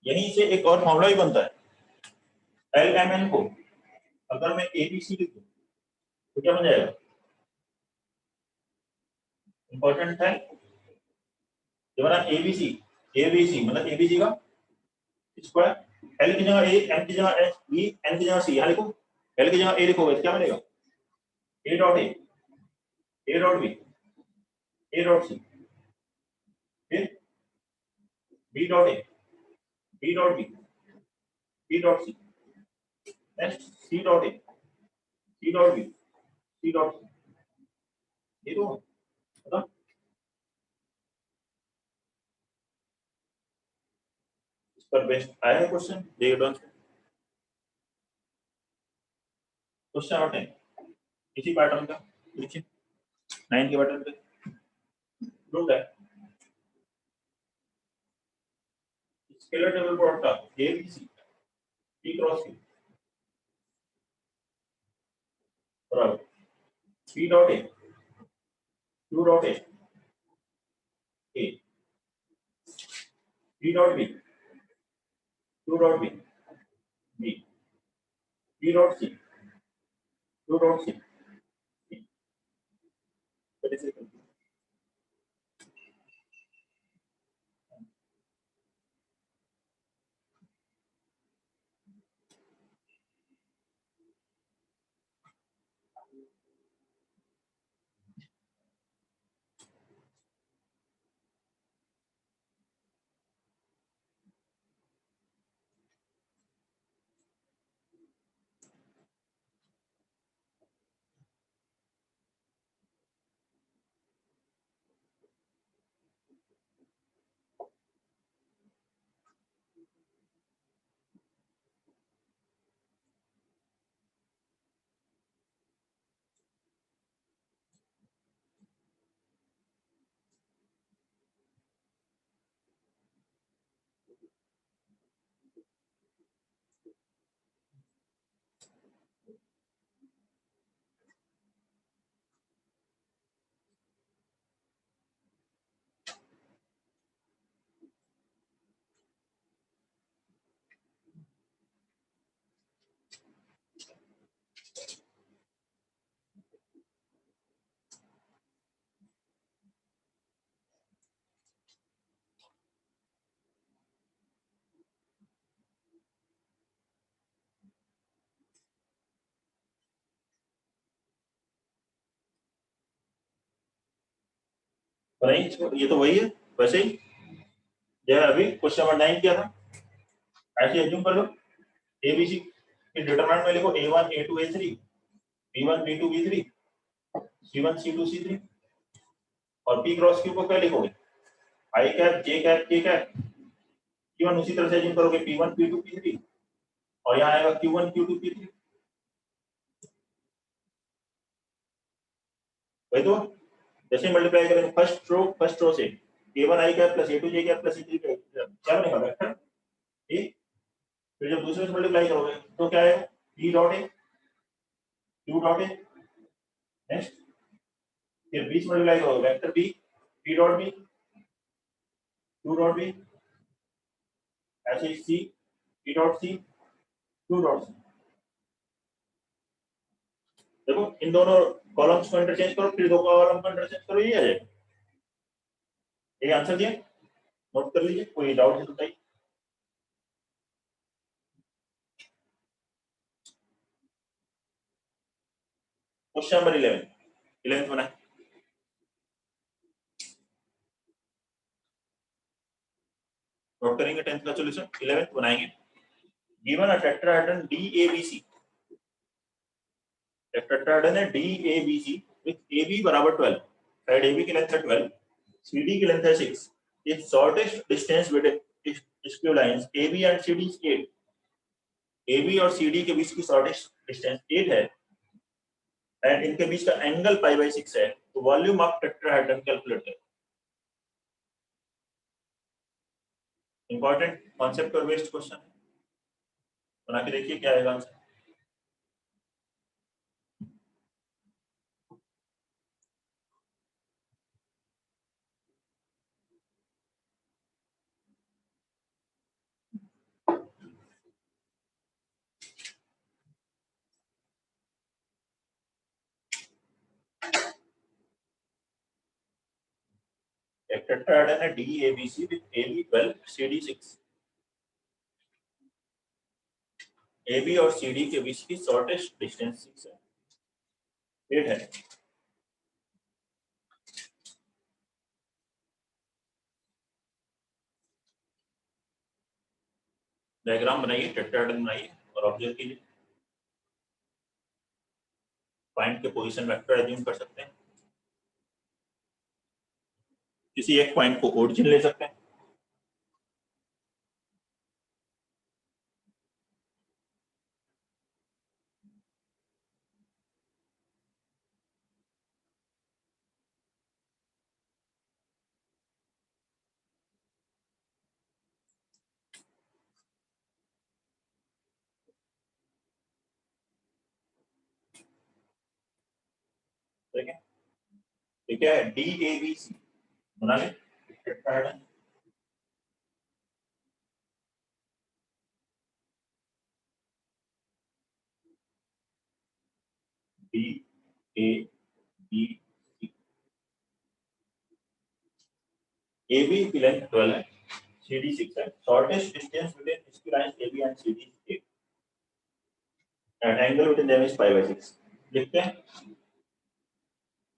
यहीं से एक और फॉर्मूला भी बनता है। LMN को अगर मैं ABC लिखूं तो क्या बन जाएगा? इंपॉर्टेंट है जरा ABC मतलब ABC का स्क्वायर। L की जगह A M की जगह H B N की जगह C यहाँ लिखो। L की जगह A लिखोगे तो क्या बनेगा? A dot A dot B A dot C फिर B dot A B dot B B dot C next C dot A C dot B C dot C। ये तो मतलब इस पर बेस्ट आया है क्वेश्चन। देखिए क्वेश्चन नंबर 10 इसी पैटर्न का देखिए 9 के पैटर्न पे प्रूव है। स्केलर टेबल प्लॉट का ABC P क्रॉस Q बराबर P dot A Q dot A A P dot B Q dot B B P dot C Q dot C। ये तो वही है वैसे ही जो अभी क्वेश्चन नंबर 9 किया था, ऐसे एज्यूम कर लो एबीसी के डिटरमिनेंट में लिखो a1 a2 a3 b1 b2 b3 c1 c2 c3 और p क्रॉस q को क्या लिखोगे i cap j cap k cap p1 उसी तरह से एज्यूम करोगे p1 p2 p3 और यहाँ आएगा q1 q2 q3 वही तो जैसे मल्टीप्लाई करेंगे फर्स्ट रो से a1 i cap plus a2 j cap plus a3 क्या बनेगा वेक्टर ए। फिर जब दूसरे से मल्टीप्लाई करोगे तो क्या आएगा p dot a q dot a next फिर b से मल्टीप्लाई करोगे vector b p dot b q dot b ऐसे ही c p dot c q dot c। देखो इन दोनों कॉलम्स को इंटरचेंज करो फिर दो कॉलम को इंटरचेंज करो ये आ जाएगा। ये आंसर दिया नोट कर लीजिए कोई डाउट है तो बताइए। क्वेश्चन नंबर 11 बनाए नोट करेंगे 10th का सॉल्यूशन 11th बनाएंगे। Given a tetrahedron DABC tetrahedron है DABC विद AB बराबर 12 साइड AB की लेंथ है 12 CD की लेंथ है 6 if shortest distance between skew lines AB and CD is 8 AB और CD के बीच की शॉर्टेस्ट डिस्टेंस 8 है एंड इनके बीच का एंगल पाई बाय 6 है तो वॉल्यूम ऑफ टेट्राहेड्रन कैलकुलेट करें। इंपॉर्टेंट कॉन्सेप्ट और बेस्ड क्वेश्चन है बना के देखिए क्या आएगा आंसर। एक टेट्राहेड्रन है DABC with AB 12 CD 6 AB और CD के बीच की शॉर्टेस्ट डिस्टेंस 6 है 8 है। डायग्राम बनाइए टेट्राहेड्रन बनाइए और ऑब्जर्व कीजिए पॉइंट के पोजीशन वेक्टर एज्यूम कर सकते हैं किसी एक पॉइंट को ओरिजिन ले सकते हैं। ठीक है ये क्या है DABC बना ले टेट्राहेड्रन DABC AB की लेंथ 12 है CD 6 है शॉर्टेस्ट डिस्टेंस बिटवीन इसकी lines AB and CD 8 and angle between them is pi by 6 लिखते हैं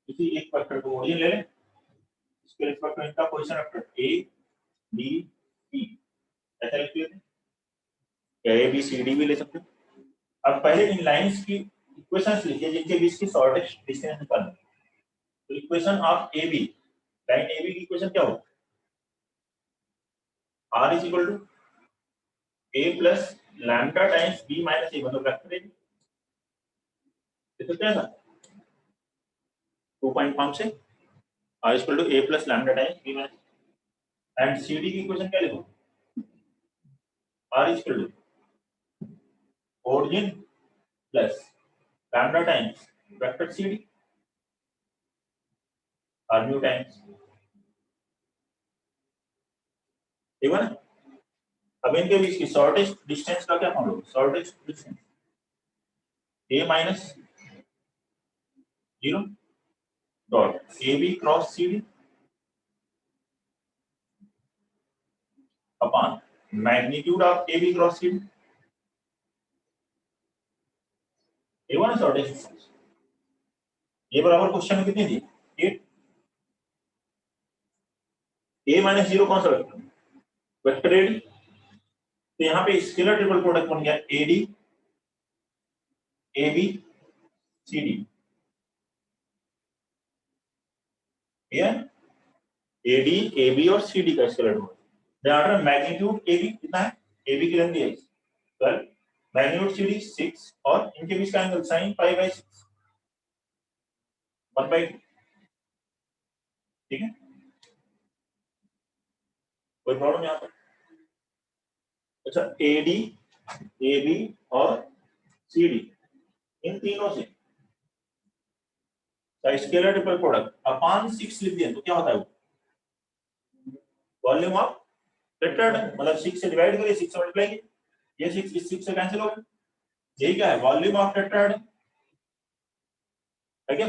किसी एक वेक्टर को ओरिजिन ले लें इसके रिस्पेक्ट में इनका position vector A B C ऐसा लिख लेते हैं या A B C D भी ले सकते हैं। अब पहले इन लाइंस की इक्वेशंस लिखिए जिनके बीच की शॉर्टेस्ट डिस्टेंस निकालना तो equation of AB line AB की इक्वेशन क्या होगी R is equal to A plus lambda times B minus A मतलब वेक्टर A तो क्या था 2 पॉइंट फॉर्म से R is equal to A plus lambda times B minus and CD की equation क्या लिखो R is equal to origin plus lambda times vector CD R mu times ठीक है ना। अब इनके बीच की शॉर्टेस्ट डिस्टेंस का क्या formula shortest distance A minus 0 dot AB cross CD upon magnitude of AB cross CD ये वाला शॉर्टेस्ट डिस्टेंस ये बराबर क्वेश्चन में कितनी दी 8 A माइनस 0 कौन सा वेक्टर वेक्टर एडी, तो यहाँ पे स्केलर ट्रिपल प्रोडक्ट बन गया AD AB CD, AD AB और सीडी का स्केलर प्रोडक्ट। मैग्नीट्यूड एबी कितना है, एबी की लेंथ है 12, मैग्नीट्यूड सीडी 6 और इनके बीच का एंगल sin पाई बाय 6 1/2, ठीक है। कोई प्रॉब्लम यहाँ पर? अच्छा, एडी एबी और सीडी इन तीनों से स्केलर ट्रिपल प्रोडक्ट अपॉन 6 लिख दिया तो क्या होता है वो, वॉल्यूम ऑफ टेट्राहेड्रल, मतलब 6 से डिवाइड करिए, 6 से मल्टीप्लाई कीजिए, ये 6 इस 6 से कैंसिल हो गया, यही क्या है वॉल्यूम ऑफ टेट्राहेड्रल, है क्या।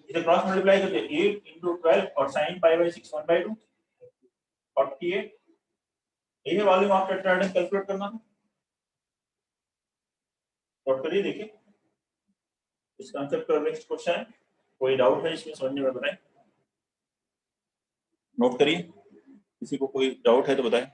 इसे क्रॉस मल्टीप्लाई करते 8 into 12 और sin पाई बाय 6 1/2 48, यही है वॉल्यूम ऑफ टेट्राहेड्रल, कैलकुलेट करना। नोट करिए, देखिए इस कांसेप्ट पर नेक्स्ट क्वेश्चन है, कोई डाउट है इसमें समझने में बताएं, नोट करिए, किसी को कोई डाउट है तो बताएं।